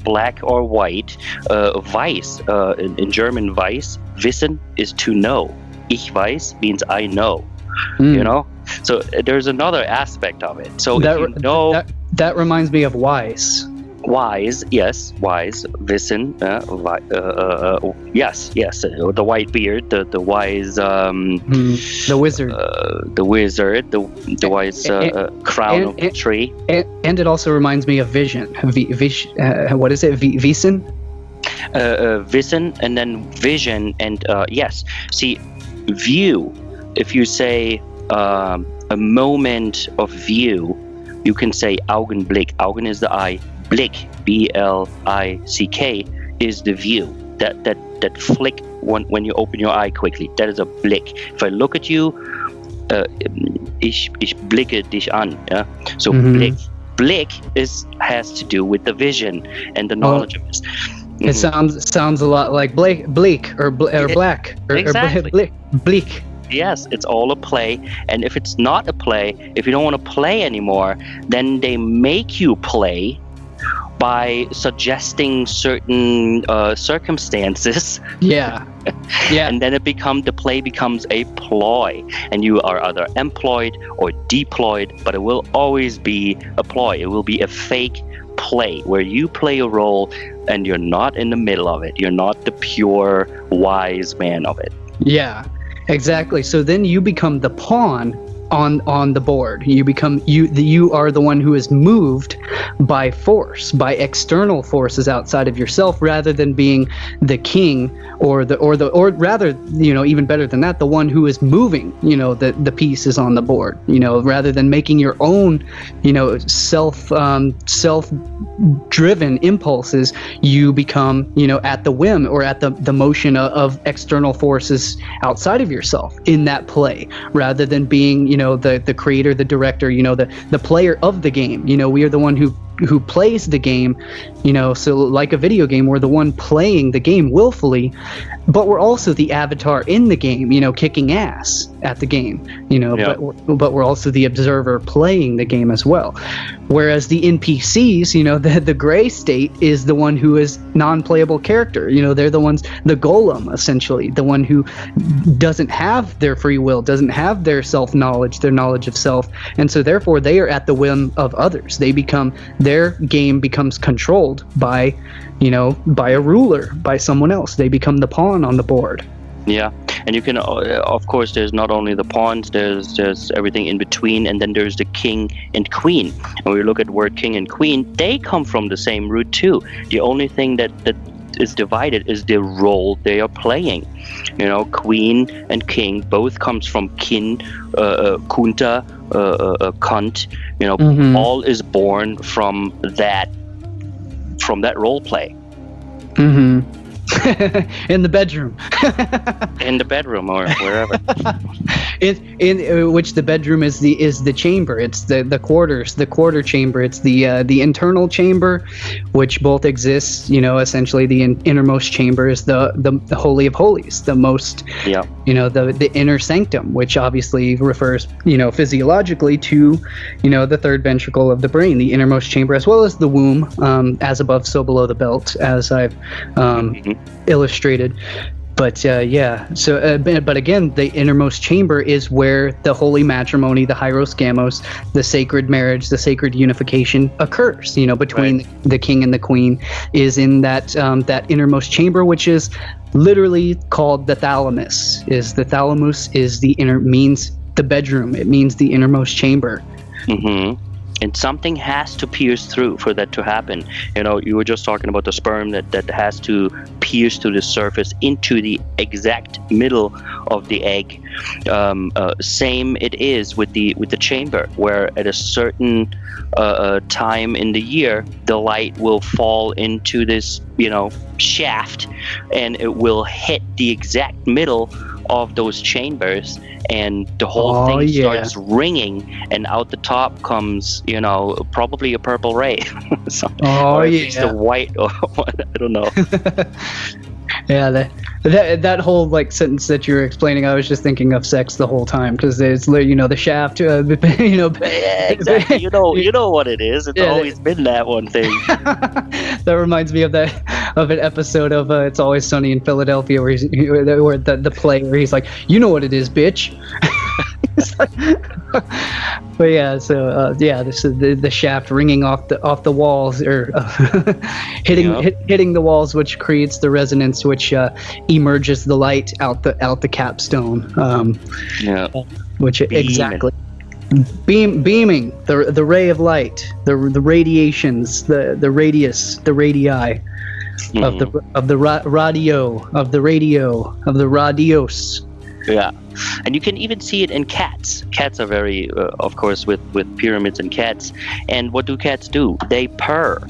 black or white, weiß, in German weiß, wissen is to know. Ich weiß means I know. So there's another aspect of it. So that reminds me of wise. Wise, yes, wise, wissen, yes, the white beard, the wise, the wizard, the wise crown of the tree. And it also reminds me of vision. What is it? Wissen? Wissen, and then vision, and yes. See, view. If you say a moment of view, you can say Augenblick. Augen is the eye. Blick, B-L-I-C-K, is the view. That flick when you open your eye quickly. That is a blick. If I look at you, ich blicke dich an. Yeah? So blick has to do with the vision and the knowledge of this. It sounds a lot like bleak or black or exactly. Bleak. Yes, it's all a play. And if it's not a play, if you don't want to play anymore, then they make you play by suggesting certain circumstances. Yeah. And then the play becomes a ploy, and you are either employed or deployed, but it will always be a ploy. It will be a fake play where you play a role and you're not in the middle of it. You're not the pure wise man of it. Yeah. Exactly. So then you become the pawn on the board. You are the one who is moved by force, by external forces outside of yourself, rather than being the king or rather, even better than that, the one who is moving, the pieces on the board, rather than making your own, self-driven impulses. You become, at the whim or at the motion of external forces outside of yourself in that play, rather than being, the creator, the director, the player of the game. We are the one who who plays the game, so like a video game, we're the one playing the game willfully, but we're also the avatar in the game, kicking ass at the game, but we're also the observer playing the game as well. Whereas the NPCs, the gray state is the one who is non-playable character. They're the ones, the golem, essentially, the one who doesn't have their free will, doesn't have their self-knowledge, their knowledge of self, and so therefore they are at the whim of others. Their game becomes controlled by a ruler, by someone else. They become the pawn on the board. Yeah, and you can, of course, there's not only the pawns, there's everything in between, and then there's the king and queen. And when we look at word king and queen, they come from the same root too. The only thing that is divided is the role they are playing. Queen and king both comes from kin, kunta, kunt. All is born from that role play. Mm-hmm. In the bedroom. In the bedroom or wherever. in which the bedroom is the chamber. It's the quarters, the quarter chamber. It's the internal chamber, which both exists. Essentially the innermost chamber is the holy of holies, the most. Yeah. The inner sanctum, which obviously refers physiologically to the third ventricle of the brain, the innermost chamber, as well as the womb, as above so below the belt, as I've illustrated. But but again, the innermost chamber is where the holy matrimony, the hieros gamos, the sacred marriage, the sacred unification occurs. Between the king and the queen, is in that innermost chamber, which is literally called the thalamus. The thalamus means the bedroom. It means the innermost chamber. Mm-hmm. And something has to pierce through for that to happen. You were just talking about the sperm that has to pierce through the surface into the exact middle of the egg. Same it is with the chamber, where at a certain time in the year, the light will fall into this shaft, and it will hit the exact middle of those chambers, and the whole thing starts ringing, and out the top comes probably a purple ray. Or it's the white, or what, I don't know. Yeah, that whole sentence that you were explaining, I was just thinking of sex the whole time, because it's the shaft. Yeah, exactly. You know what it is. It's always been that one thing. That reminds me of an episode of It's Always Sunny in Philadelphia, where the play where he's like, "You know what it is, bitch." But this is the shaft ringing off the walls, or hitting the walls, which creates the resonance, which emerges the light out the capstone. Which exactly. Beaming the ray of light, the radiations, the radius, the radii of the radios. Yeah, and you can even see it in cats. Cats are very, of course, with pyramids and cats. And what do cats do? They purr,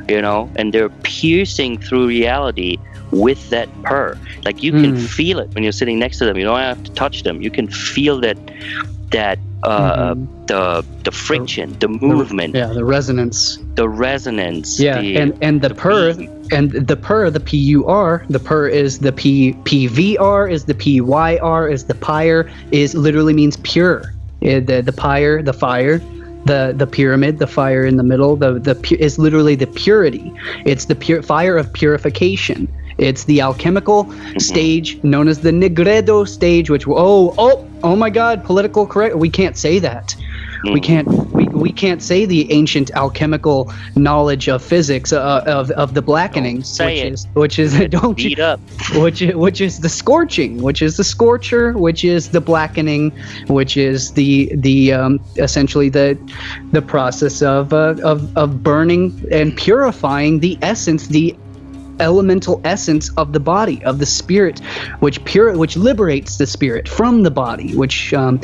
and they're piercing through reality with that purr. You can feel it when you're sitting next to them. You don't have to touch them. You can feel that the friction, the movement, the resonance, and the purr, and the purr, the PUR, the purr is the PVR, is the PYR, is the pyre, is literally means pure. The pyre, the fire, the pyramid, the fire in the middle, is literally the purity. It's the pure fire of purification. It's the alchemical stage known as the Negredo stage, which oh my God, political correct. We can't say that. We can't say the ancient alchemical knowledge of physics of the blackening, which is the scorching, which is the scorcher, which is the blackening, which is the essentially the process of burning and purifying the essence, the elemental essence of the body, of the spirit, which liberates the spirit from the body, which so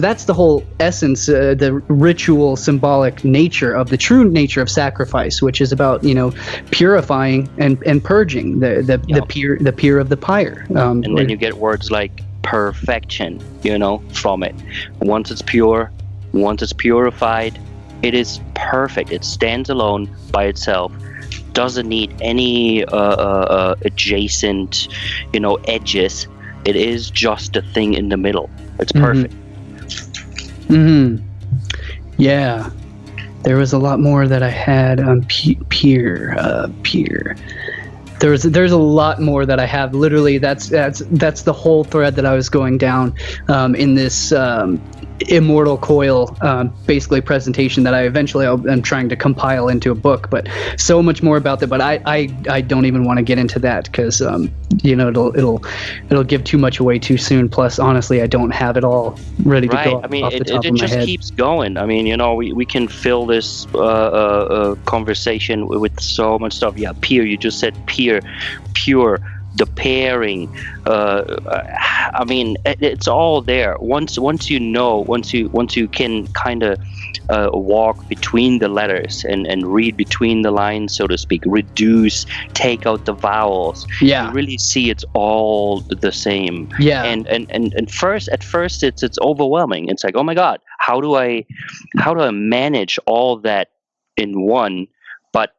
that's the whole essence, the ritual symbolic nature of the true nature of sacrifice, which is about purifying and purging the pure of the pyre, and then you get words like perfection from it. Once it's pure, once it's purified, It is perfect. It stands alone by itself. Doesn't need any adjacent, edges. It is just a thing in the middle. It's perfect. Yeah. There was a lot more that I had on peer. There's a lot more that I have. Literally, that's the whole thread that I was going down in this Immortal Coil basically presentation that I eventually am trying to compile into a book. But so much more about that. But I don't even want to get into that because it'll give too much away too soon. Plus, honestly, I don't have it all ready to go. I mean, off the top it of my just head. keeps going. I mean, we can fill this conversation with so much stuff. Yeah, peer. You just said peer, pure. The pairing, I mean, it's all there. Once you can kind of walk between the letters and read between the lines, so to speak, reduce, take out the vowels. Yeah. You really see it's all the same. Yeah. And at first it's overwhelming. It's like, oh my God, how do I manage all that in one? But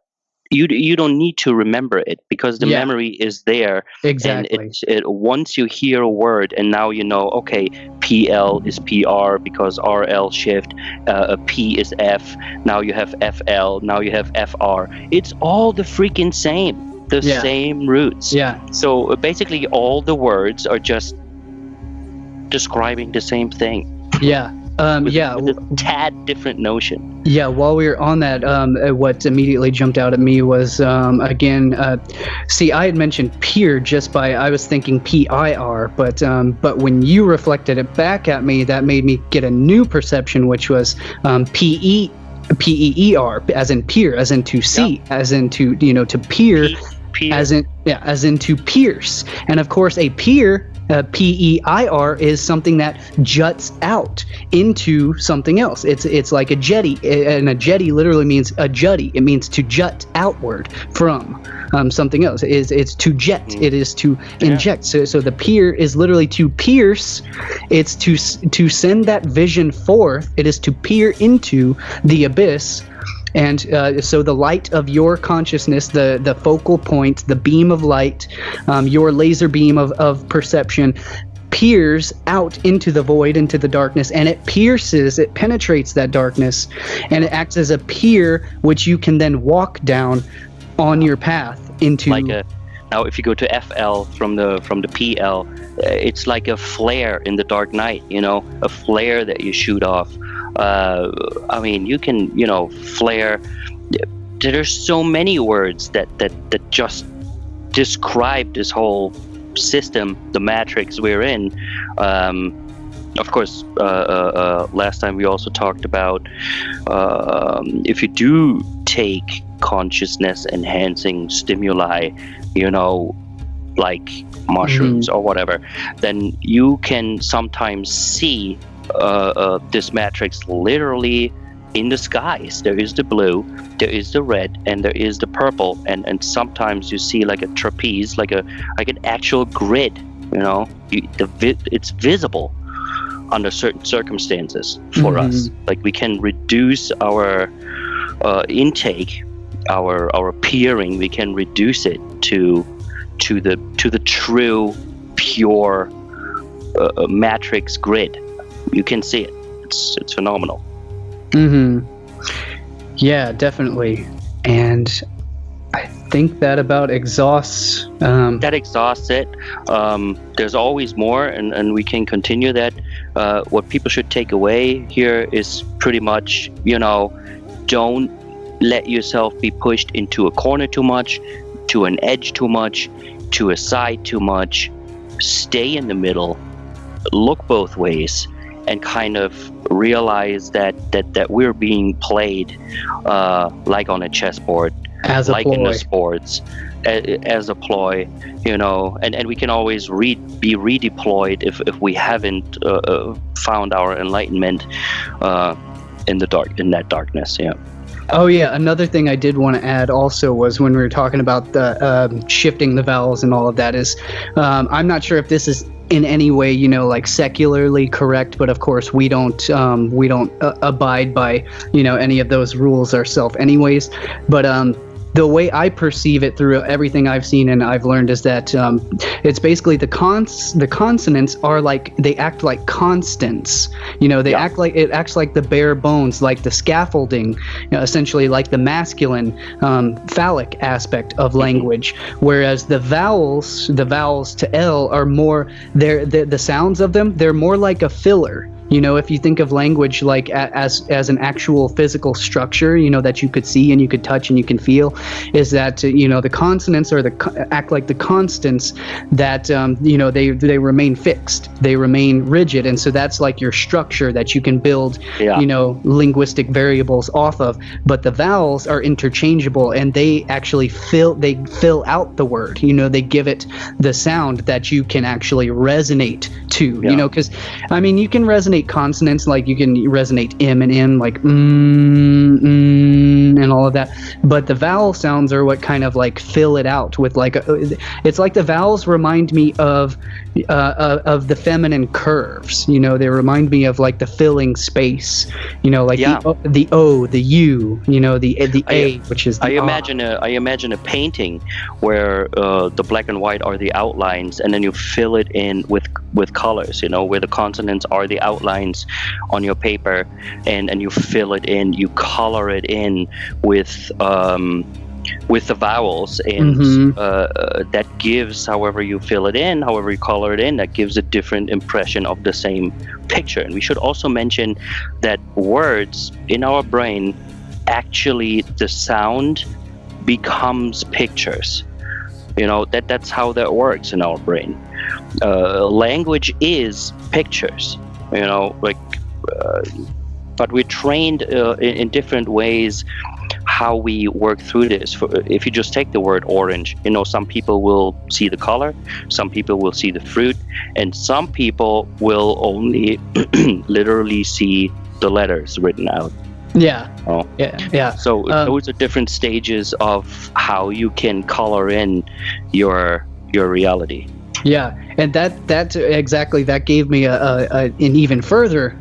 you don't need to remember it because the memory is there. Exactly. And once you hear a word and now okay, PL is PR because RL shift, P is F, now you have FL, now you have FR. It's all the freaking same, same roots. Yeah. So basically all the words are just describing the same thing. Yeah. With a tad different notion. Yeah, while we were on that, what immediately jumped out at me was, again, see, I had mentioned peer I was thinking PIR, but when you reflected it back at me, that made me get a new perception, which was PEER, as in peer, as in to see, as in to, to peer, as in to pierce. And of course, a peer, PEIR, is something that juts out into something else. It's like a jetty, and a jetty literally means a jutty. It means to jut outward from something else. It's to jet. It is to inject. So the peer is literally to pierce. It's to send that vision forth. It is to peer into the abyss. And so the light of your consciousness, the focal point, the beam of light, your laser beam of perception, peers out into the void, into the darkness, and it penetrates that darkness, and it acts as a pier which you can then walk down on your path into. Now, if you go to FL from the PL, it's like a flare in the dark night, a flare that you shoot off. I mean, you can, flare. There's so many words that just describe this whole system, the matrix we're in. Of course, last time we also talked about if you do take consciousness enhancing stimuli, like mushrooms or whatever, then you can sometimes see this matrix literally in the skies. There is the blue, there is the red, and there is the purple, and sometimes you see like a trapeze, like an actual grid. It's visible under certain circumstances for us. Like we can reduce our intake, our peering. We can reduce it to the true pure matrix grid. You can see it. It's phenomenal. Yeah, definitely. And I think that about exhausts. That exhausts it. There's always more, and we can continue that. What people should take away here is pretty much, don't let yourself be pushed into a corner too much, to an edge too much, to a side too much. Stay in the middle. Look both ways. And kind of realize that we're being played like on a chessboard, as like a ploy. in the sports, as a ploy, and we can always be redeployed if we haven't found our enlightenment in that darkness. Yeah. Oh yeah, another thing I did want to add also was when we were talking about the shifting the vowels and all of that is, I'm not sure if this is in any way, like secularly correct, but of course we don't abide by, any of those rules ourselves anyways. But the way I perceive it through everything I've seen and I've learned is that it's basically the consonants are like, they act like constants. They act like, it acts like the bare bones, like the scaffolding, essentially like the masculine, phallic aspect of language. Whereas the vowels to L are more, the sounds of them, they're more like a filler. If you think of language like as an actual physical structure, that you could see and you could touch and you can feel, is that the consonants are act like the constants that they remain fixed, they remain rigid, and so that's like your structure that you can build linguistic variables off of. But the vowels are interchangeable and they actually fill out the word. They give it the sound that you can actually resonate to. Because you can resonate consonants, like you can resonate M and N, like and all of that, but the vowel sounds are what kind of like fill it out with like it's like the vowels remind me of the feminine curves. They remind me of like the filling space, like the O, the U, the A, which is the I imagine a painting where the black and white are the outlines, and then you fill it in with colors, where the consonants are the outlines on your paper, and you fill it in, you color it in with the vowels, and that gives, however you fill it in, however you color it in, that gives a different impression of the same picture. And we should also mention that words in our brain, actually the sound becomes pictures. That's how that works in our brain. Language is pictures, but we're trained in different ways how we work through this. If you just take the word orange, some people will see the color, some people will see the fruit, and some people will only literally see the letters written out. Yeah. So those are different stages of how you can color in your reality. Yeah, and that exactly, that gave me an even further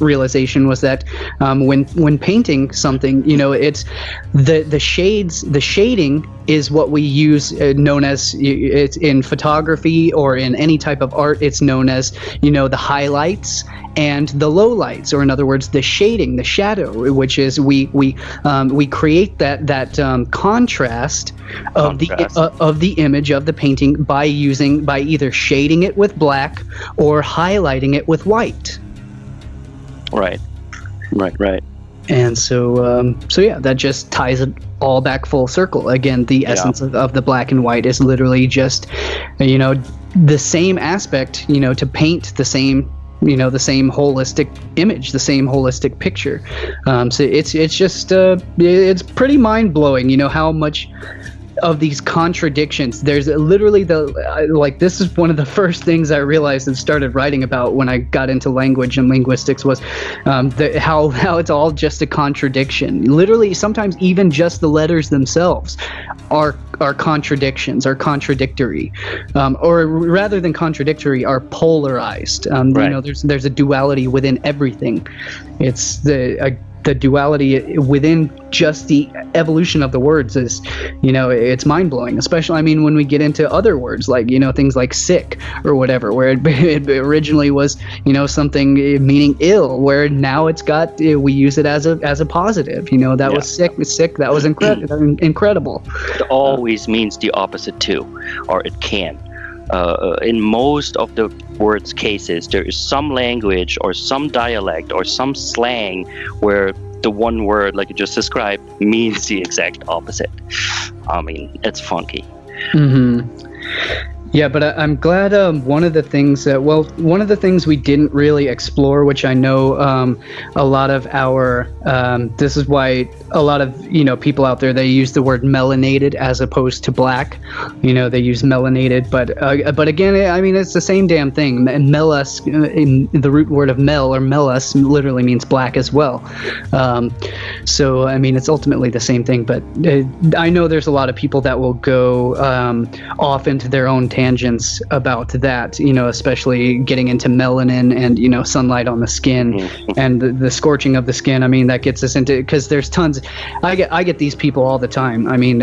realization, was that when painting something, it's the shades, the shading is what we use, known as, it's in photography or in any type of art, it's known as the highlights and the lowlights, or in other words, the shading, the shadow, which is we create that contrast of the image of the painting by either shading it with black or highlighting it with white. Right. And so yeah, that just ties it all back full circle. Again, the essence of the black and white is literally just the same aspect, to paint the same the same holistic image, the same holistic picture. So it's just it's pretty mind-blowing, how much of these contradictions there's literally this is one of the first things I realized and started writing about when I got into language and linguistics, was how it's all just a contradiction. Literally, sometimes even just the letters themselves are contradictions, are contradictory, or rather than contradictory, are polarized. There's a duality within everything. It's the duality within just the evolution of the words is, it's mind-blowing. Especially, when we get into other words like, things like sick or whatever, where it originally was, something meaning ill, where now it's got, we use it as a positive. That was sick. That was incredible. It always means the opposite too, or it can. In most of the words cases, there is some language or some dialect or some slang where the one word, like you just described, means the exact opposite. It's funky. Yeah, but I'm glad one of the things we didn't really explore, which I know a lot of our, this is why a lot of, people out there, they use the word melanated as opposed to black. They use melanated, but again, it's the same damn thing. Melas, in the root word of mel or melas, literally means black as well. So, it's ultimately the same thing, but I know there's a lot of people that will go off into their own tangents tangents about that, especially getting into melanin and, sunlight on the skin and the scorching of the skin. I mean, that gets us into, because there's tons. I get these people all the time. I mean,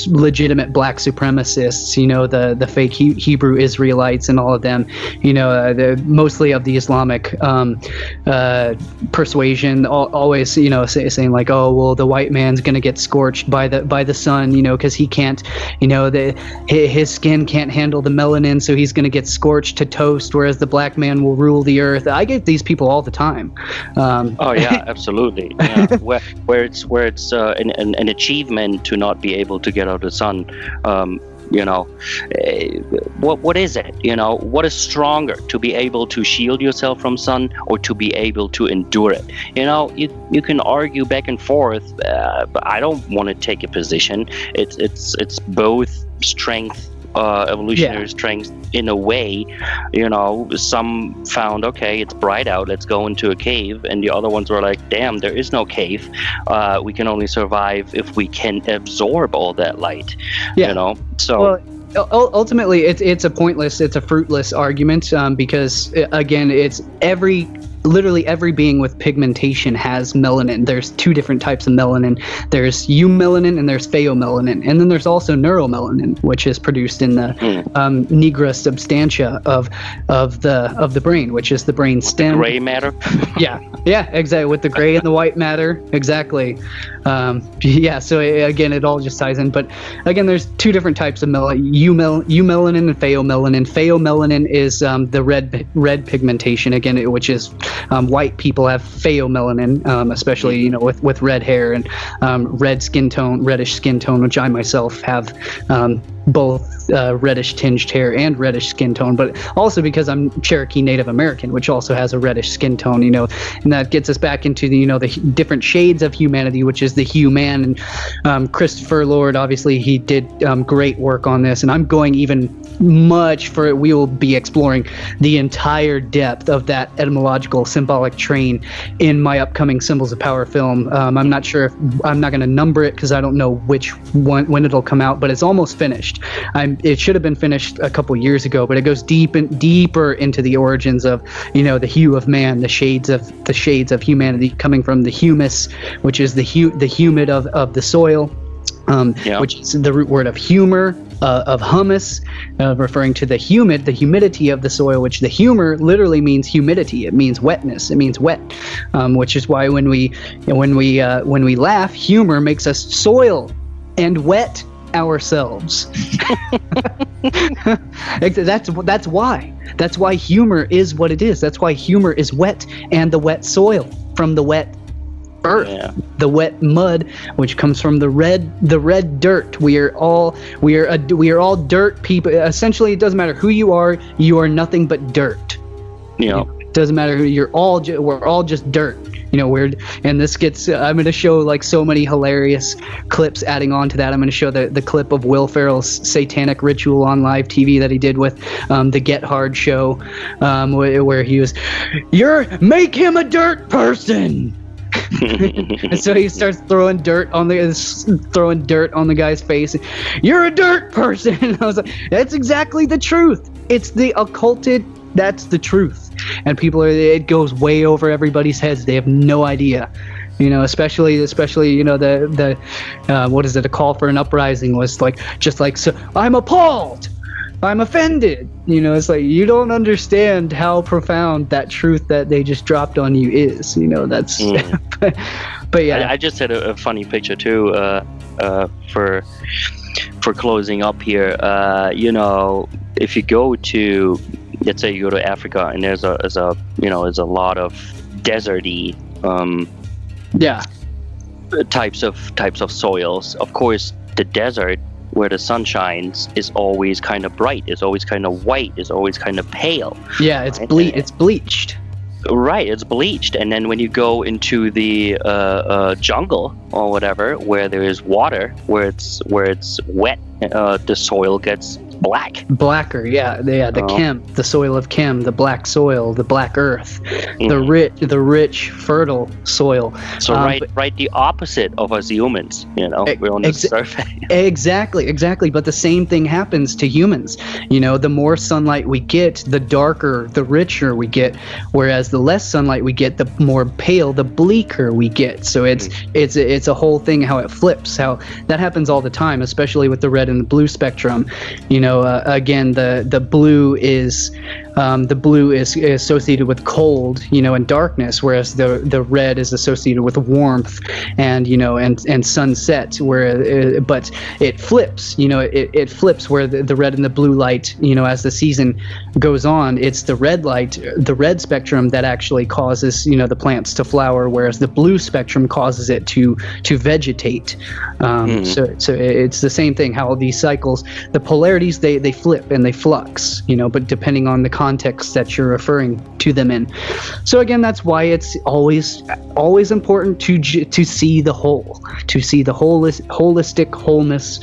legitimate black supremacists, the fake Hebrew Israelites and all of them, mostly of the Islamic persuasion, always, saying like, oh, well, the white man's going to get scorched by the sun, because he can't, his skin can't handle the melanin, so he's going to get scorched to toast, whereas the black man will rule the earth. I get these people all the time. Oh yeah, absolutely. Yeah. where it's an achievement to not be able to get out of the sun. What is it? What is stronger, to be able to shield yourself from sun or to be able to endure it? You can argue back and forth, but I don't want to take a position. It's both strength, evolutionary strength in a way. Some found, okay, it's bright out, let's go into a cave, and the other ones were like, damn, there is no cave. We can only survive if we can absorb all that light. So ultimately it's a fruitless argument, because again, it's literally every being with pigmentation has melanin. There's two different types of melanin. There's eumelanin and there's pheomelanin, and then there's also neuromelanin, which is produced in the nigra substantia of the brain, which is the brain stem. Gray matter. yeah, exactly, with the gray and the white matter, exactly. So again, it all just ties in. But again, there's two different types of eumelanin and pheomelanin. Pheomelanin is the red pigmentation, again, which is white people have pheomelanin, especially with red hair and reddish skin tone, which I myself have both reddish tinged hair and reddish skin tone, but also because I'm Cherokee Native American, which also has a reddish skin tone, and that gets us back into the different shades of humanity, which is the human. And Christopher Lord, obviously, he did great work on this, and I'm going even much for it. We will be exploring the entire depth of that etymological symbolic train in my upcoming Symbols of Power film. I'm not sure if I'm not going to number it because I don't know which one when it'll come out, but it's almost finished. It should have been finished a couple years ago, but it goes deeper into the origins of the hue of man, the shades of humanity coming from the humus, which is the humid of the soil. Which is the root word of humor, of humus, referring to the humidity of the soil, which the humor literally means humidity. It means wetness. It means wet, which is why when we laugh, humor makes us soil and wet ourselves. That's why humor is what it is. That's why humor is wet, and the wet soil from the wet earth, the wet mud, which comes from the red dirt. We are all dirt people. Essentially, it doesn't matter who you are nothing but dirt. It doesn't matter who we're all just dirt. And this gets, I'm going to show like so many hilarious clips adding on to that. I'm going to show the clip of Will Ferrell's satanic ritual on live TV that he did with the Get Hard show, where he was, make him a dirt person. And so he starts throwing dirt on the guy's face. You're a dirt person. And I was like, that's exactly the truth. It's the occulted. That's the truth. And it goes way over everybody's heads. They have no idea. Especially the what is it? A call for an uprising was so I'm appalled. I'm offended. It's like, you don't understand how profound that truth that they just dropped on you is. That's. But yeah, I just had a funny picture too. For closing up here, if you go to, let's say you go to Africa and there's a lot of deserty types of soils. Of course, the desert where the sun shines is always kind of bright, is always kind of white, is always kind of pale. Yeah, it's it's bleached. Right, it's bleached. And then when you go into the jungle or whatever, where there is water, where it's wet, the soil gets black. Blacker, the chem, the soil of chem, the black soil, the black earth, the rich, fertile soil. So right, the opposite of us humans. You know, we're on the surface. Exactly. But the same thing happens to humans. You know, the more sunlight we get, the darker, the richer we get. Whereas the less sunlight we get, the more pale, the bleaker we get. So it's a whole thing how it flips. How that happens all the time, especially with the red and the blue spectrum. You know, again, the blue is associated with cold, you know, and darkness, whereas the red is associated with warmth and, you know, and sunset. But it flips, you know, it flips where the red and the blue light, you know, as the season goes on, it's the red light, the red spectrum that actually causes, you know, the plants to flower, whereas the blue spectrum causes it to vegetate. So it's the same thing, how these cycles, the polarities, they flip and they flux, you know, but depending on the context that you're referring to them in. So again, that's why it's always important to see the whole, to see the holistic wholeness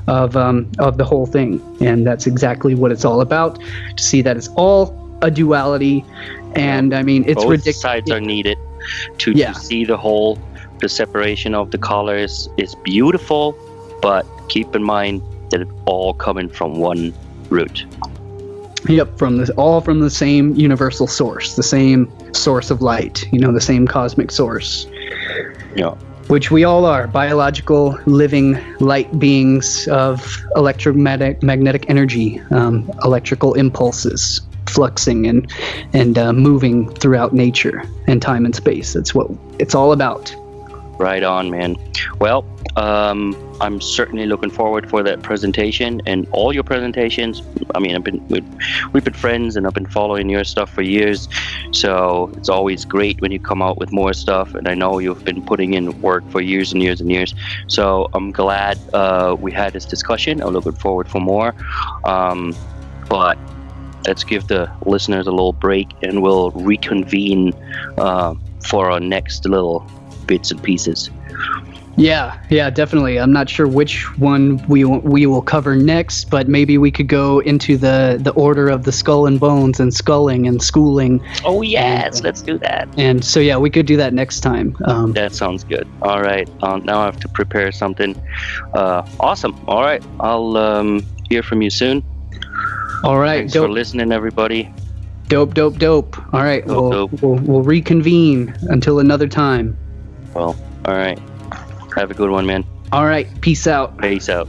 of the whole thing. And that's exactly what it's all about, to see that it's all a duality. And I mean, it's ridiculous. Both sides are needed to see the whole. The separation of the colors is beautiful, but keep in mind that it's all coming from one root. Yep, all from the same universal source, the same source of light, you know, the same cosmic source. Yeah. Which we all are, biological, living light beings of electromagnetic energy, electrical impulses, fluxing and moving throughout nature and time and space. That's what it's all about. Right on, man. Well, I'm certainly looking forward for that presentation and all your presentations. I mean, we've been friends and I've been following your stuff for years. So it's always great when you come out with more stuff. And I know you've been putting in work for years and years and years. So I'm glad we had this discussion. I'm looking forward for more. But let's give the listeners a little break and we'll reconvene for our next little bits and pieces. Yeah, definitely. I'm not sure which one we will cover next, but maybe we could go into the order of the skull and bones and sculling and schooling. Oh yes, let's do that. And so yeah, we could do that next time. That sounds good. All right, now I have to prepare something. Awesome. All right, I'll hear from you soon. All right. Thanks for listening, everybody. Dope. All right, we'll reconvene until another time. Well, all right. Have a good one, man. All right. Peace out. Peace out.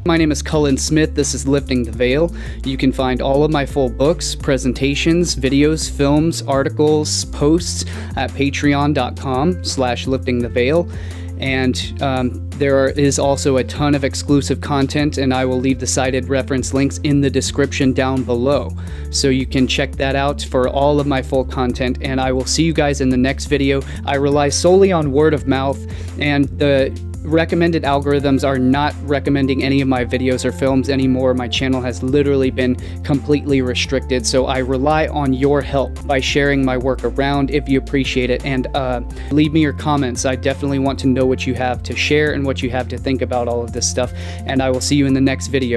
My name is Cullen Smith. This is Lifting the Veil. You can find all of my full books, presentations, videos, films, articles, posts at patreon.com/liftingtheveil. And there is also a ton of exclusive content, and I will leave the cited reference links in the description down below. So you can check that out for all of my full content, and I will see you guys in the next video. I rely solely on word of mouth, and the recommended algorithms are not recommending any of my videos or films anymore. My channel has literally been completely restricted, so I rely on your help by sharing my work around if you appreciate it, and leave me your comments. I definitely want to know what you have to share and what you have to think about all of this stuff, and I will see you in the next video.